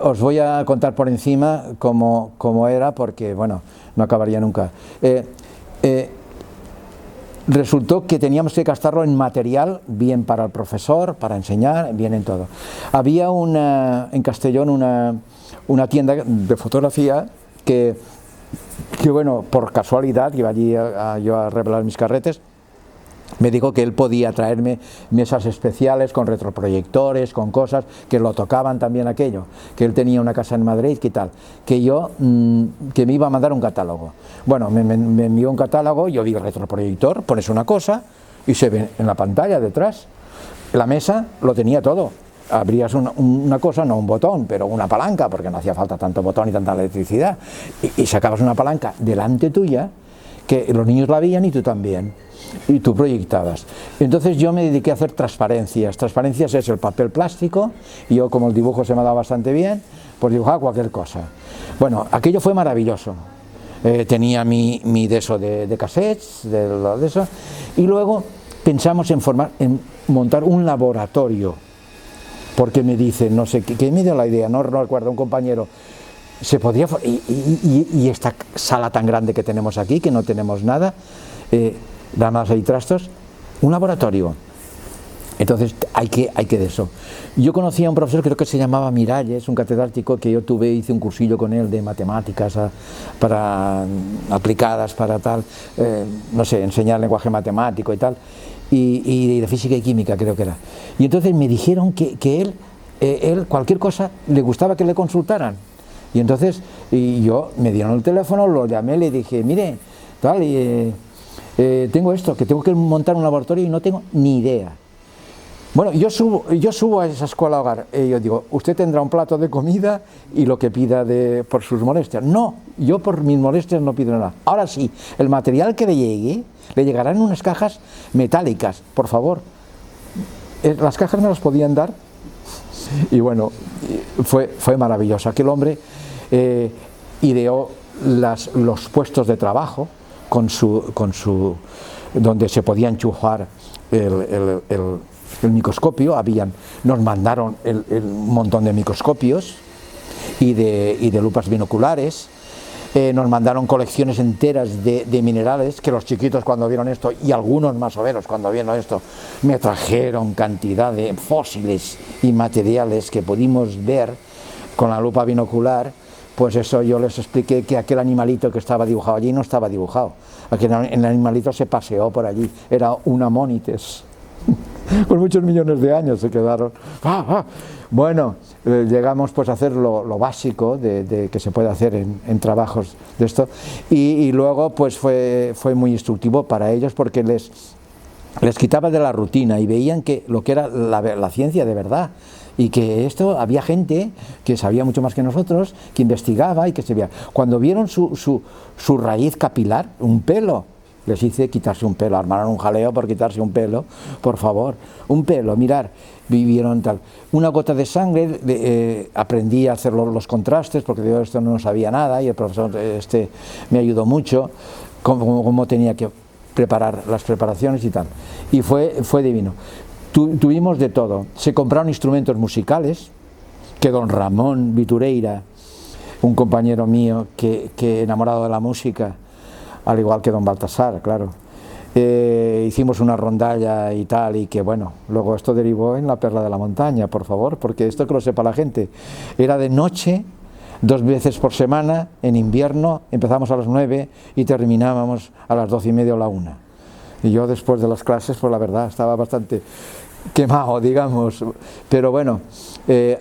Os voy a contar por encima cómo era, porque, bueno, no acabaría nunca. Resultó que teníamos que gastarlo en material, bien para el profesor, para enseñar, bien en todo. Había en Castellón una tienda de fotografía que bueno, por casualidad, iba allí yo a revelar mis carretes, me dijo que él podía traerme mesas especiales con retroproyectores, con cosas que lo tocaban también aquello, que él tenía una casa en Madrid y tal, que me iba a mandar un catálogo. Bueno, me envió un catálogo, yo vi el retroproyector, pones una cosa y se ve en la pantalla detrás. La mesa lo tenía todo. Abrías una cosa, no un botón, pero una palanca, porque no hacía falta tanto botón y tanta electricidad, y sacabas una palanca delante tuya, que los niños la veían y tú también, y tú proyectabas. Entonces yo me dediqué a hacer transparencias. Transparencias es el papel plástico, y yo, como el dibujo se me ha dado bastante bien, pues dibujaba cualquier cosa. Bueno, aquello fue maravilloso. Tenía mi de eso de cassettes, de eso, y luego pensamos en montar un laboratorio, porque me dice, no sé, que me dio la idea, no recuerdo, un compañero, se podría, y esta sala tan grande que tenemos aquí, que no tenemos nada, nada más hay trastos, un laboratorio. Entonces hay que de eso. Yo conocí a un profesor, creo que se llamaba Miralles, un catedrático que yo hice un cursillo con él de matemáticas para aplicadas, para tal, no sé, enseñar lenguaje matemático y tal, y de física y química creo que era. Y entonces me dijeron que él cualquier cosa le gustaba que le consultaran. Y entonces yo me dieron el teléfono, lo llamé, le dije, mire, tal, tengo esto, que tengo que montar un laboratorio y no tengo ni idea. Bueno, yo subo a esa escuela hogar, yo digo, usted tendrá un plato de comida y lo que pida por sus molestias. No, yo por mis molestias no pido nada. Ahora sí, el material que le llegue, le llegarán unas cajas metálicas, por favor. Las cajas me las podían dar. Y bueno, fue maravilloso. Aquel hombre ideó los puestos de trabajo donde se podía enchufar el microscopio. Nos mandaron un montón de microscopios y de lupas binoculares. Nos mandaron colecciones enteras de minerales, que los chiquitos cuando vieron esto, y algunos más o menos cuando vieron esto, me trajeron cantidad de fósiles y materiales que pudimos ver con la lupa binocular. Pues eso yo les expliqué que aquel animalito que estaba dibujado allí no estaba dibujado. El animalito se paseó por allí, era un amónites. Con muchos millones de años se quedaron. Bueno, llegamos pues a hacer lo básico de que se puede hacer en trabajos de esto, y luego pues fue muy instructivo para ellos, porque les quitaba de la rutina y veían que lo que era la ciencia de verdad, y que esto había gente que sabía mucho más que nosotros, que investigaba y que se veía. Cuando vieron su raíz capilar, un pelo, les hice quitarse un pelo, armaron un jaleo por quitarse un pelo, por favor, un pelo, mirar, vivieron tal. Una gota de sangre, aprendí a hacer los contrastes, porque yo esto no sabía nada, y el profesor me ayudó mucho, cómo tenía que preparar las preparaciones y tal. Y fue divino. Tuvimos de todo. Se compraron instrumentos musicales, que don Ramón Vitureira, un compañero mío que enamorado de la música, al igual que don Baltasar, claro, hicimos una rondalla y tal, y que bueno, luego esto derivó en la Perla de la Montaña, por favor, porque esto que lo sepa la gente, era de noche, 2 veces por semana, en invierno, empezamos a las 9 y terminábamos a las 12:30 o la 1. Y yo después de las clases, pues la verdad, estaba bastante quemado, digamos, pero bueno,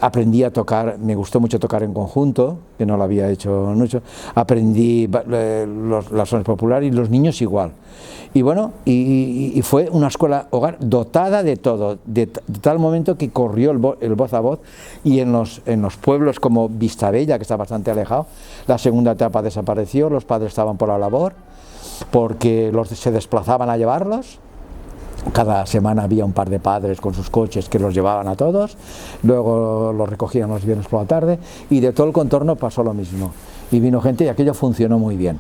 aprendí a tocar, me gustó mucho tocar en conjunto, que no lo había hecho mucho, aprendí las sones populares y los niños igual. Y bueno, y fue una escuela hogar dotada de todo, de tal momento que corrió el voz a voz, y en los pueblos como Vistabella, que está bastante alejado, la segunda etapa desapareció, los padres estaban por la labor, porque se desplazaban a llevarlos. Cada semana había un par de padres con sus coches que los llevaban a todos, luego los recogían los viernes por la tarde, y de todo el contorno pasó lo mismo, y vino gente y aquello funcionó muy bien.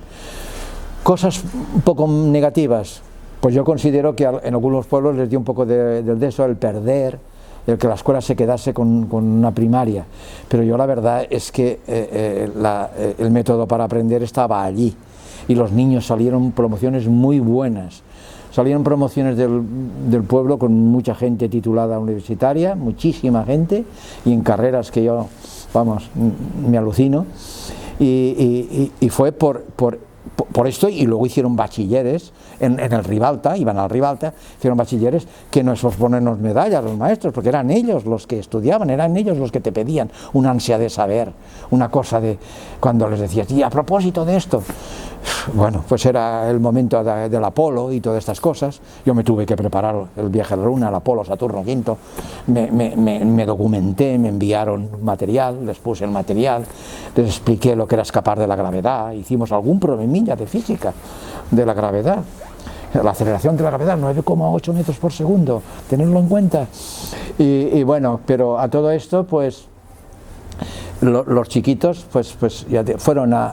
Cosas un poco negativas, pues yo considero que en algunos pueblos les dio un poco de eso, el perder, el que la escuela se quedase con una primaria, pero yo la verdad es que el método para aprender estaba allí, y los niños salieron promociones muy buenas. Salieron promociones del pueblo con mucha gente titulada universitaria, muchísima gente, y en carreras que yo, vamos, me alucino, y fue por esto, y luego hicieron bachilleres en el Ribalta, iban al Ribalta, hicieron bachilleres que no es por ponernos medallas los maestros, porque eran ellos los que estudiaban, eran ellos los que te pedían una ansia de saber, una cosa de, cuando les decías, y a propósito de esto, bueno, pues era el momento del Apolo y todas estas cosas. Yo me tuve que preparar el viaje a la Luna, el Apolo, Saturno V, me documenté, me enviaron material, les puse el material, les expliqué lo que era escapar de la gravedad, hicimos algún problemilla de física de la gravedad, la aceleración de la gravedad, 9,8 metros por segundo, tenerlo en cuenta. Y bueno, pero a todo esto, pues los chiquitos pues ya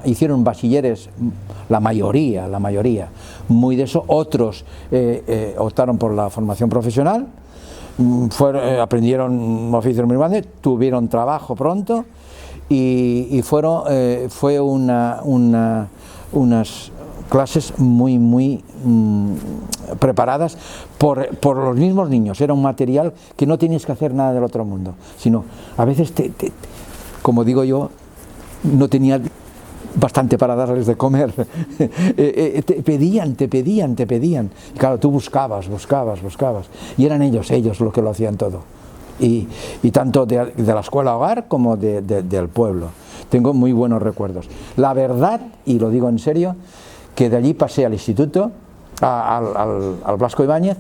hicieron bachilleres, la mayoría, muy de eso. Otros optaron por la formación profesional, aprendieron oficios muy grandes, tuvieron trabajo pronto, y fue unas clases muy preparadas por los mismos niños. Era un material que no tenías que hacer nada del otro mundo, sino a veces como digo yo, no tenía bastante para darles de comer. Te pedían. Y claro, tú buscabas. Y eran ellos los que lo hacían todo. Y tanto de la escuela hogar como del pueblo. Tengo muy buenos recuerdos. La verdad, y lo digo en serio, que de allí pasé al instituto, al Blasco Ibáñez,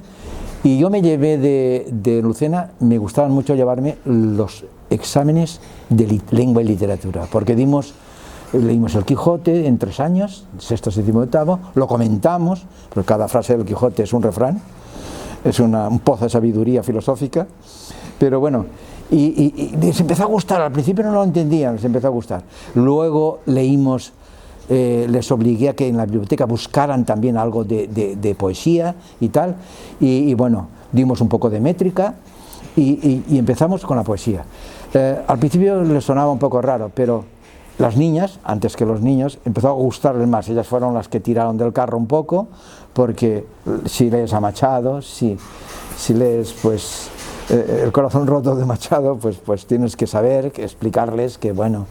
y yo me llevé de Lucena, me gustaban mucho llevarme los exámenes de lengua y literatura, porque leímos el Quijote en 3 años, sexto, séptimo, octavo, lo comentamos, porque cada frase del Quijote es un refrán, es un pozo de sabiduría filosófica, pero bueno, y les empezó a gustar. Al principio no lo entendían, les empezó a gustar. Luego leímos, les obligué a que en la biblioteca buscaran también algo de poesía y tal, y bueno, dimos un poco de métrica, y empezamos con la poesía. Al principio les sonaba un poco raro, pero las niñas, antes que los niños, empezó a gustarles más. Ellas fueron las que tiraron del carro un poco, porque si lees a Machado, si lees pues El corazón roto de Machado, pues tienes que saber, que explicarles que bueno,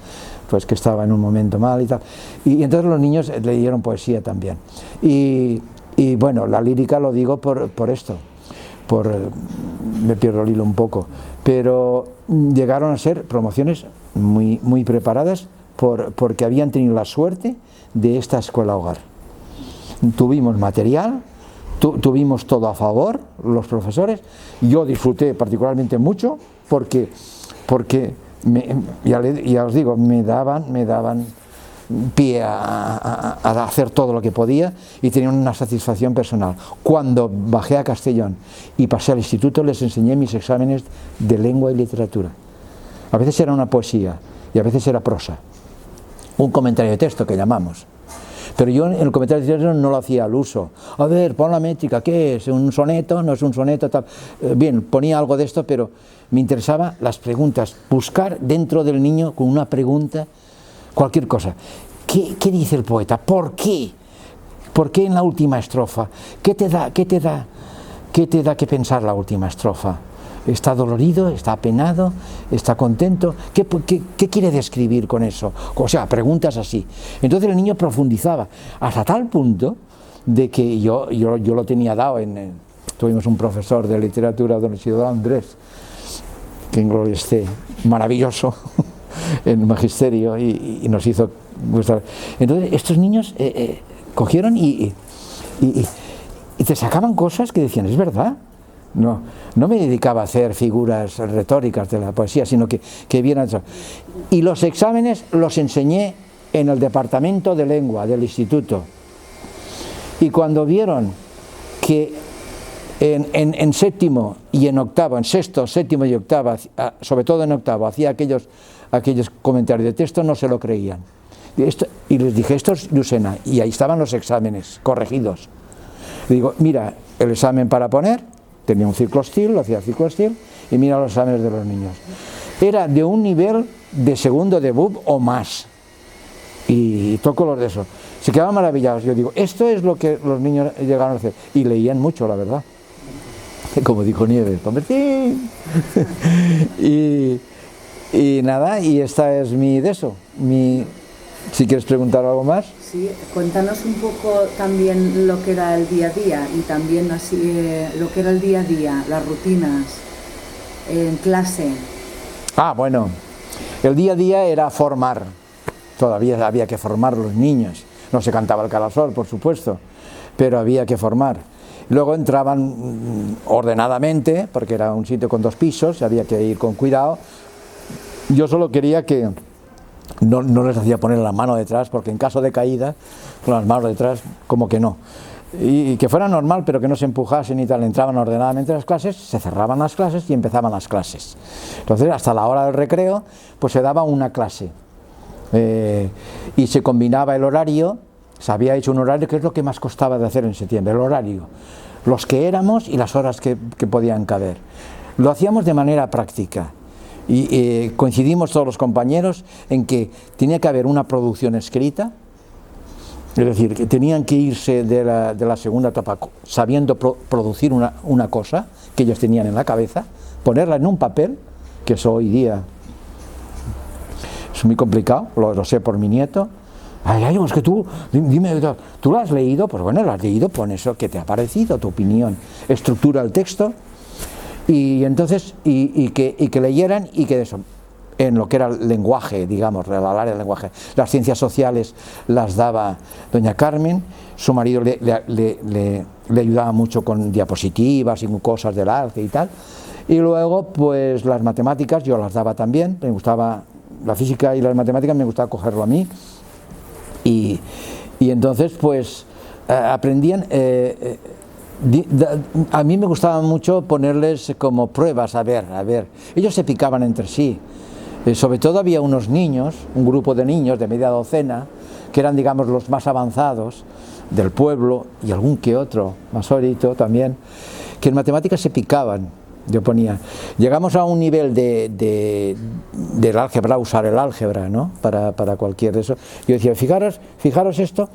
pues que estaba en un momento mal y tal. Y entonces los niños leyeron poesía también. Y bueno, la lírica lo digo por esto, me pierdo el hilo un poco, pero llegaron a ser promociones muy preparadas porque habían tenido la suerte de esta escuela hogar. Tuvimos material, tuvimos todo a favor, los profesores. Yo disfruté particularmente mucho porque porque ya os digo, me daban pie a hacer todo lo que podía y tenía una satisfacción personal. Cuando bajé a Castellón y pasé al instituto, les enseñé mis exámenes de lengua y literatura. A veces era una poesía y a veces era prosa, un comentario de texto que llamamos. Pero yo en el comentario de texto no lo hacía al uso. A ver, pon la métrica, ¿qué es? ¿Un soneto? ¿No es un soneto? Tal. Bien, ponía algo de esto, pero me interesaba las preguntas, buscar dentro del niño con una pregunta cualquier cosa. ¿Qué dice el poeta? ¿Por qué? ¿Por qué en la última estrofa? ¿Qué te da que pensar la última estrofa? ¿Está dolorido? ¿Está apenado? ¿Está contento? ¿Qué quiere describir con eso? O sea, preguntas así. Entonces el niño profundizaba hasta tal punto de que yo lo tenía dado tuvimos un profesor de literatura de la Universidad de Andrés, que en gloria esté, maravilloso, en magisterio, y nos hizo gustar. Entonces estos niños cogieron y te sacaban cosas que decían, es verdad. No me dedicaba a hacer figuras retóricas de la poesía, sino que vieran eso. Y los exámenes los enseñé en el departamento de lengua del instituto. Y cuando vieron que en séptimo y en octavo, en sexto, séptimo y octavo, sobre todo en octavo, hacía aquellos comentarios de texto, no se lo creían. Y les dije, esto es Llucena, y ahí estaban los exámenes corregidos. Le digo, mira, el examen para poner, tenía un ciclostil, lo hacía ciclostil, y mira los exámenes de los niños. Era de un nivel de segundo de BUP o más. Y toco los de eso. Se quedaban maravillados. Yo digo, esto es lo que los niños llegaron a hacer. Y leían mucho, la verdad. Como dijo Nieves, ¡convertín! y nada, y esta es si quieres preguntar algo más. Sí, cuéntanos un poco también lo que era el día a día y también así lo que era el día a día, las rutinas en clase. Bueno, el día a día era formar, todavía había que formar los niños, no se cantaba el Calasol, por supuesto, pero había que formar. Luego entraban ordenadamente, porque era un sitio con 2 pisos, había que ir con cuidado. Yo solo quería que no les hacía poner la mano detrás, porque en caso de caída, con las manos detrás, como que no. Y que fuera normal, pero que no se empujasen y tal. Entraban ordenadamente a las clases, se cerraban las clases y empezaban las clases. Entonces, hasta la hora del recreo, pues se daba una clase. Y se combinaba el horario, se había hecho un horario que es lo que más costaba de hacer en septiembre, el horario. Los que éramos y las horas que podían caber. Lo hacíamos de manera práctica. Y coincidimos todos los compañeros en que tenía que haber una producción escrita, es decir, que tenían que irse de la segunda etapa sabiendo producir una cosa que ellos tenían en la cabeza, ponerla en un papel, que eso hoy día es muy complicado, lo sé por mi nieto. Es que dime, ¿tú lo has leído? Pues bueno, lo has leído, pon eso que te ha parecido, tu opinión, estructura el texto. Y entonces, y que leyeran y que eso, en lo que era el lenguaje, digamos, el área del lenguaje. Las ciencias sociales las daba doña Carmen, su marido le ayudaba mucho con diapositivas y cosas del arte y tal. Y luego, pues las matemáticas yo las daba también, me gustaba la física y las matemáticas, me gustaba cogerlo a mí. Y entonces, pues, aprendían... a mí me gustaba mucho ponerles como pruebas, a ver, ellos se picaban entre sí, sobre todo había unos niños, un grupo de niños de media docena, que eran, digamos, los más avanzados del pueblo, y algún que otro, más ahorita también, que en matemáticas se picaban. Yo ponía, llegamos a un nivel del álgebra, usar el álgebra, ¿no? Para cualquier de eso. Yo decía, fijaros esto,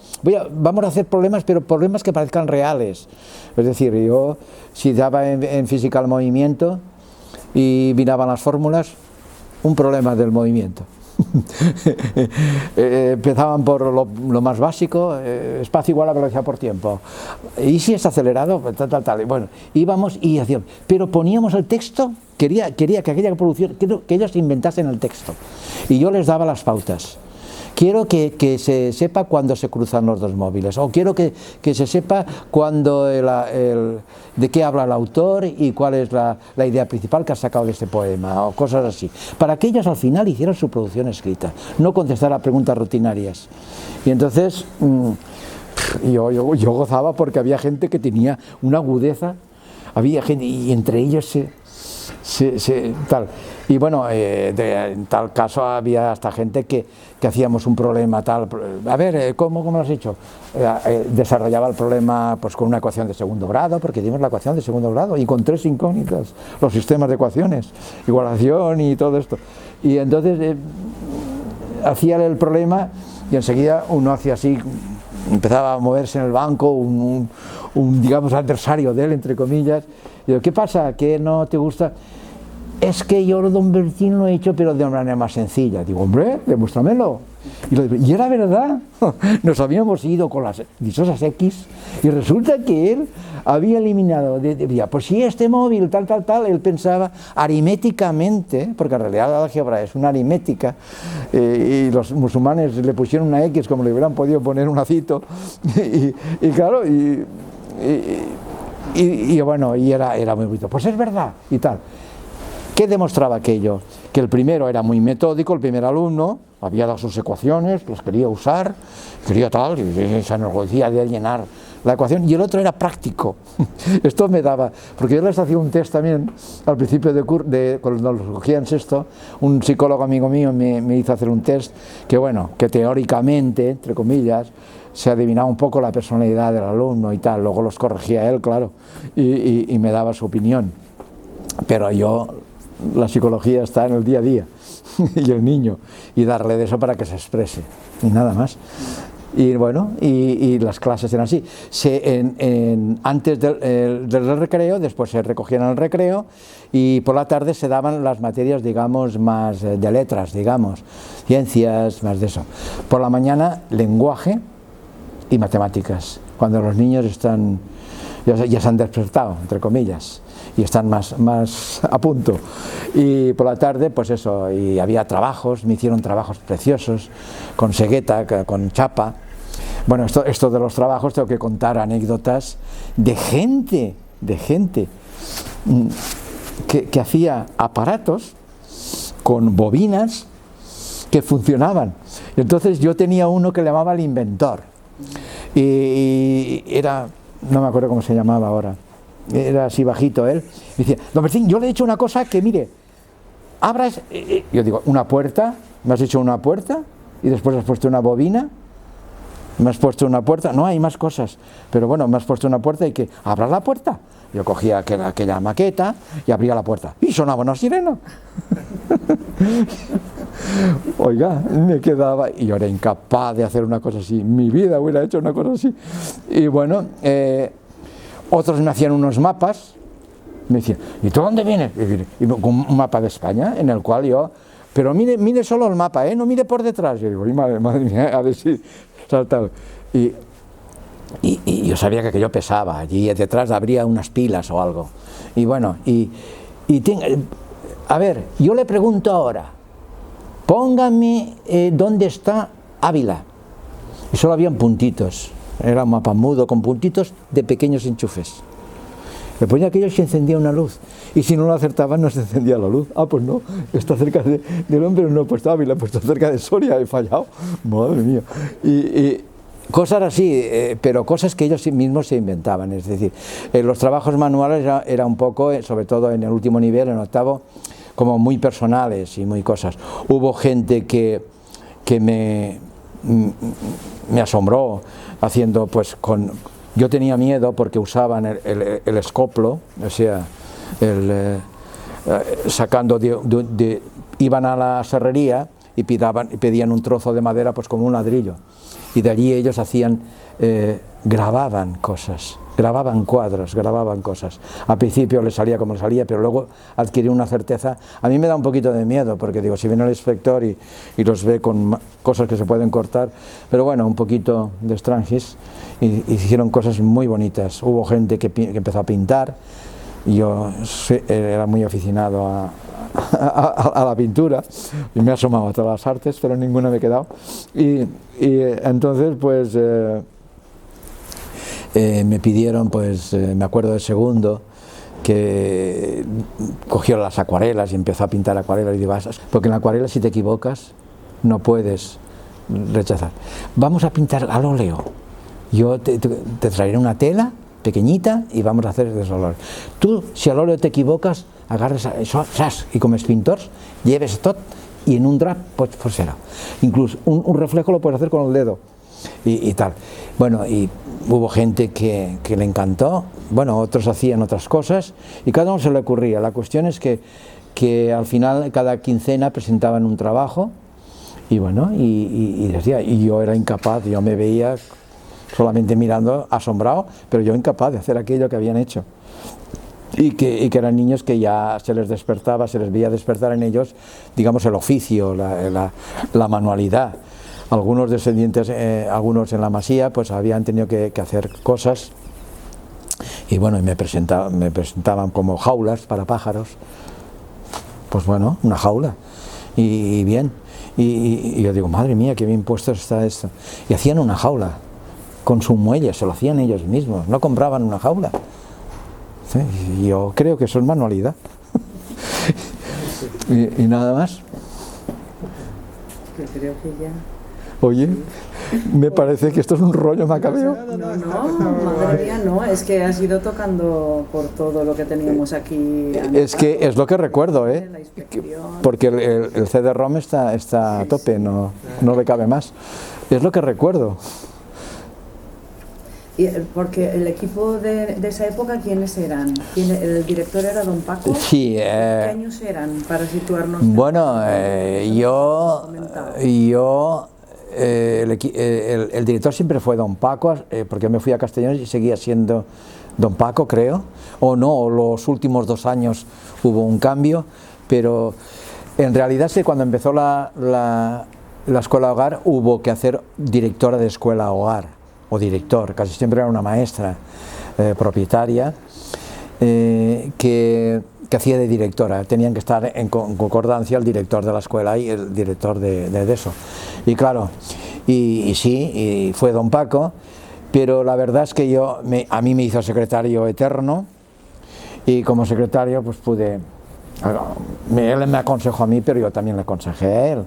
vamos a hacer problemas, pero problemas que parezcan reales. Es decir, yo si daba en física el movimiento y miraban las fórmulas, un problema del movimiento. Empezaban por lo más básico, espacio igual a velocidad por tiempo, y si es acelerado, tal, y bueno, íbamos y hacíamos, pero poníamos el texto, quería que aquella producción, que ellos inventasen el texto, y yo les daba las pautas, quiero que se sepa cuando se cruzan los dos móviles, o quiero que se sepa cuando de qué habla el autor y cuál es la idea principal que ha sacado de este poema, o cosas así, para que ellos al final hicieran su producción escrita, no contestar a preguntas rutinarias. Y entonces yo gozaba porque había gente que tenía una agudeza, había gente, y entre ellos tal. Y bueno, en tal caso había hasta gente que hacíamos un problema tal, a ver, ¿cómo lo has hecho? Desarrollaba el problema pues con una ecuación de segundo grado, porque dimos la ecuación de segundo grado, y con 3 incógnitas, los sistemas de ecuaciones, igualación y todo esto. Y entonces hacía el problema y enseguida uno hacía así, empezaba a moverse en el banco, un digamos adversario de él, entre comillas. Y digo, ¿qué pasa? ¿Qué no te gusta? Es que yo, don Bertín, lo he hecho, pero de una manera más sencilla. Digo, hombre, demuéstramelo. Y era verdad, nos habíamos ido con las dichosas X, y resulta que él había eliminado, pues si este móvil, tal, él pensaba aritméticamente, porque en realidad la álgebra es una aritmética, y los musulmanes le pusieron una X como le hubieran podido poner un acito, y claro, y bueno, y era muy bonito, pues es verdad, y tal. ¿Qué demostraba aquello? Que el primero era muy metódico, el primer alumno, había dado sus ecuaciones, las quería usar, quería tal, y se enorgullecía de llenar la ecuación, y el otro era práctico. Esto me daba, porque yo les hacía un test también, al principio cuando los cogía en sexto, un psicólogo amigo mío me hizo hacer un test, que bueno, que teóricamente, entre comillas, se adivinaba un poco la personalidad del alumno y tal, luego los corregía él, claro, y me daba su opinión. Pero la psicología está en el día a día y el niño, y darle de eso para que se exprese y nada más. Y bueno, y las clases eran así, antes del recreo, después se recogían en el recreo, y por la tarde se daban las materias, digamos, más de letras, digamos, ciencias, más de eso. Por la mañana, lenguaje y matemáticas, cuando los niños ya se han despertado, entre comillas, y están más a punto. Y por la tarde, pues eso, y había trabajos, me hicieron trabajos preciosos, con segueta, con chapa. Bueno, esto de los trabajos, tengo que contar anécdotas de gente que hacía aparatos con bobinas que funcionaban. Y entonces yo tenía uno que le llamaba el inventor, y era, no me acuerdo cómo se llamaba ahora, era así bajito él, y decía, don Bertín, yo le he hecho una cosa que, mire, abras, yo digo, una puerta, me has hecho una puerta, y después has puesto una bobina, me has puesto una puerta, no hay más cosas, pero bueno, me has puesto una puerta y que, abra la puerta. Yo cogía aquella maqueta y abría la puerta, y sonaba una sirena. Oiga, me quedaba, y yo era incapaz de hacer una cosa así, en mi vida hubiera hecho una cosa así. Y bueno, otros me hacían unos mapas, me decían, ¿y tú dónde vienes? Y con un mapa de España, en el cual yo, pero mire solo el mapa, no mire por detrás. Yo digo, madre mía, a ver si saltaba. Y yo sabía que aquello pesaba, allí detrás habría unas pilas o algo. Y bueno, a ver, yo le pregunto ahora, póngame dónde está Ávila. Y solo habían puntitos, era un mapa mudo con puntitos de pequeños enchufes. Le ponía aquello y se encendía una luz, y si no lo acertaban no se encendía la luz. Ah, pues no, está cerca del hombre, no he puesto Ávila, he puesto cerca de Soria, he fallado, madre mía. Y cosas así, pero cosas que ellos mismos se inventaban. Es decir, los trabajos manuales era un poco, sobre todo en el último nivel, en octavo, como muy personales y muy cosas. Hubo gente que me asombró haciendo, pues, yo tenía miedo porque usaban el escoplo, o sea, sacando iban a la serrería y pedían un trozo de madera, pues como un ladrillo, y de allí ellos grababan cosas, grababan cuadros, grababan cosas. Al principio les salía como les salía, pero luego adquirió una certeza. A mí me da un poquito de miedo, porque digo, si viene el inspector y los ve con cosas que se pueden cortar, pero bueno, un poquito de estrangis, y hicieron cosas muy bonitas. Hubo gente que empezó a pintar, Yo era muy aficionado a la pintura y me he asomado a todas las artes, pero ninguna me he quedado. Y entonces, pues, me pidieron, pues, me acuerdo del segundo, que cogió las acuarelas y empezó a pintar acuarelas y digo, porque en la acuarela si te equivocas no puedes rechazar. Vamos a pintar al óleo. Yo te traeré una tela pequeñita y vamos a hacer el óleo. Tú, si al óleo te equivocas, agarres això, saps, y como pintor lleves tot y en un drap pots fer-ho. Incluso un reflejo lo puedes hacer con el dedo y tal. Bueno, y hubo gente que le encantó, bueno, otros hacían otras cosas y cada uno se le ocurría. La cuestión es que al final cada quincena presentaban un trabajo y bueno, y decía, y yo era incapaz, yo me veía solamente mirando asombrado, pero yo incapaz de hacer aquello que habían hecho. Y que eran niños que ya se les despertaba, se les veía despertar en ellos, digamos, el oficio, la manualidad. Algunos descendientes, algunos en la Masía, pues habían tenido que hacer cosas y bueno, me presentaban como jaulas para pájaros. Pues bueno, una jaula y bien. Y yo digo, madre mía, qué bien puesto está esto. Y hacían una jaula con su muelle, se lo hacían ellos mismos, no compraban una jaula. Sí, y yo creo que eso es manualidad. y nada más. Que creo que ya... Oye, me parece que esto es un rollo macabeo. No, madre mía, no, es que has ido tocando por todo lo que teníamos aquí. Es que es lo que recuerdo, La inspección. porque el CD-ROM está a tope, no le cabe más. Es lo que recuerdo. Y porque el equipo de esa época, ¿quiénes eran? ¿El director era don Paco? Sí. ¿Qué años eran, para situarnos? Bueno, el director siempre fue don Paco, porque me fui a Castellón y seguía siendo don Paco, creo, o no, los últimos 2 años hubo un cambio, pero en realidad sí, cuando empezó la escuela hogar hubo que hacer directora de escuela hogar, o director, casi siempre era una maestra propietaria que hacía de directora, tenían que estar en concordancia el director de la escuela y el director de eso. Y claro, y sí, y fue don Paco, pero la verdad es que a mí me hizo secretario eterno y como secretario pues pude, él me aconsejó a mí, pero yo también le aconsejé a él.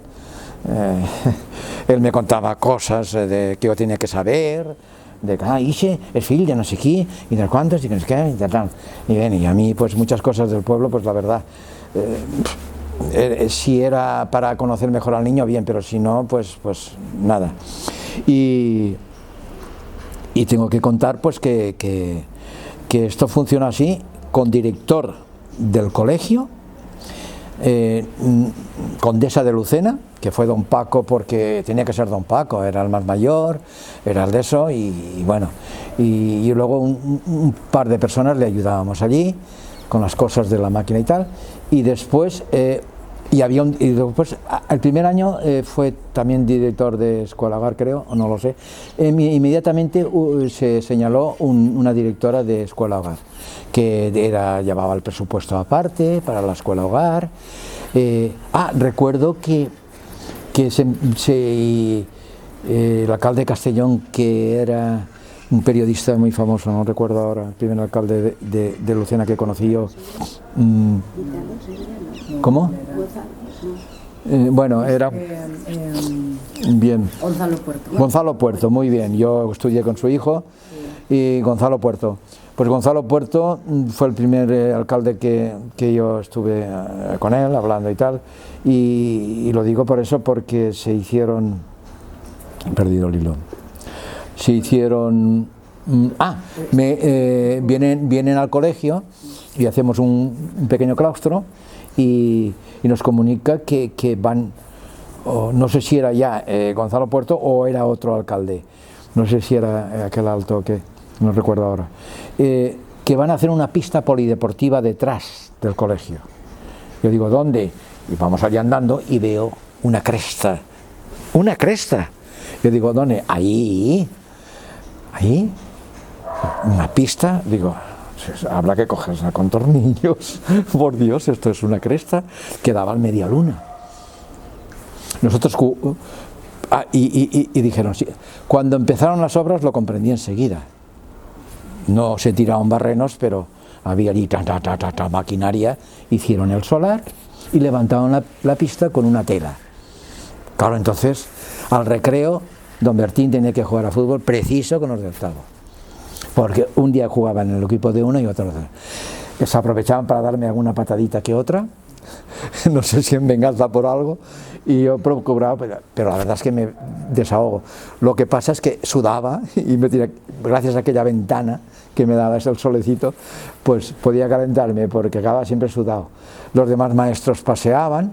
Él me contaba cosas que yo tenía que saber, de que Ixe es fill de no sé qui, y de cuántos, y que no sé qué, y de tal. Y a mí pues muchas cosas del pueblo, pues la verdad, si era para conocer mejor al niño, bien, pero si no, pues nada. Y tengo que contar pues que esto funciona así, con director del colegio, condesa de Lucena, que fue don Paco porque tenía que ser don Paco, era el más mayor, era el de eso, y bueno, y luego un par de personas le ayudábamos allí con las cosas de la máquina y tal, y después después el primer año fue también director de escuela hogar, creo, o no lo sé. Inmediatamente se señaló una directora de escuela hogar que llevaba el presupuesto aparte para la escuela hogar. Recuerdo que el alcalde de Castellón, que era un periodista muy famoso, no recuerdo ahora, el primer alcalde de Lucena que conocí yo. ¿Cómo? Bueno, era bien. Gonzalo Puerto, muy bien. Yo estudié con su hijo y Gonzalo Puerto. Pues Gonzalo Puerto fue el primer alcalde que yo estuve con él hablando y tal. Y lo digo por eso, porque se hicieron... He perdido el hilo. Se hicieron... vienen al colegio y hacemos un pequeño claustro y nos comunica que van, no sé si era ya Gonzalo Puerto o era otro alcalde, no sé si era aquel alto que no recuerdo ahora, que van a hacer una pista polideportiva detrás del colegio. Yo digo, ¿dónde? Y vamos allá andando y veo una cresta. Yo digo, ¿dónde? Ahí, una pista, digo, Habrá que cogerla con tornillos. Por Dios, esto es una cresta que daba al media luna. Nosotros y dijeron, sí. Cuando empezaron las obras lo comprendí enseguida. No se tiraban barrenos, pero había allí maquinaria. Hicieron el solar y levantaron la pista con una tela. Claro, entonces al recreo don Bertín tenía que jugar a fútbol preciso con los de octavo, porque un día jugaban en el equipo de uno y otro de otro. Se aprovechaban para darme alguna patadita que otra, no sé si en venganza por algo, y yo procuraba, pero la verdad es que me desahogo. Lo que pasa es que sudaba y me tiré, gracias a aquella ventana que me daba el solecito, pues podía calentarme porque acababa siempre sudado. Los demás maestros paseaban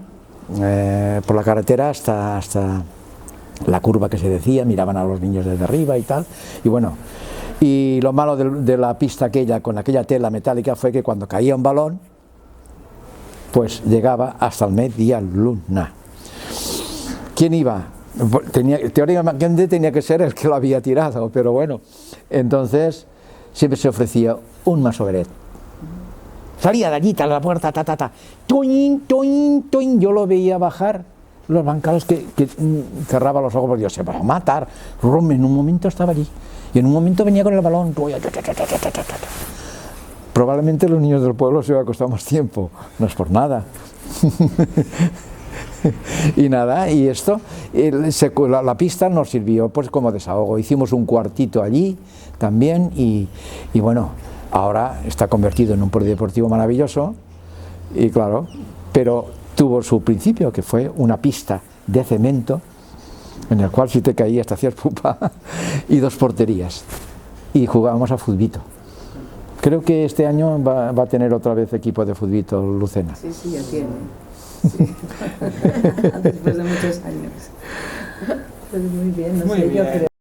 por la carretera hasta la curva que se decía, miraban a los niños desde arriba y tal, y bueno, y lo malo de la pista aquella con aquella tela metálica fue que cuando caía un balón, pues llegaba hasta el media luna. ¿Quién iba? Teóricamente tenía que ser el que lo había tirado, pero bueno, entonces siempre se ofrecía un masoveret. Salía de allí, a la puerta, toin, toin, toin. Yo lo veía bajar los bancados que cerraba los ojos, porque yo se va a matar. En un momento estaba allí y en un momento venía con el balón. Probablemente los niños del pueblo se iba a costar más tiempo, no es por nada. Y nada, y esto, la pista nos sirvió pues como desahogo. Hicimos un cuartito allí también y bueno, ahora está convertido en un polideportivo maravilloso y claro, pero tuvo su principio, que fue una pista de cemento en el cual si te caías te hacías pupa y 2 porterías y jugábamos a futbito. Creo que este año va a tener otra vez equipo de futbito Lucena. Sí, ya tiene. Sí. Después de muchos años. Pues muy bien, no sé, yo creo.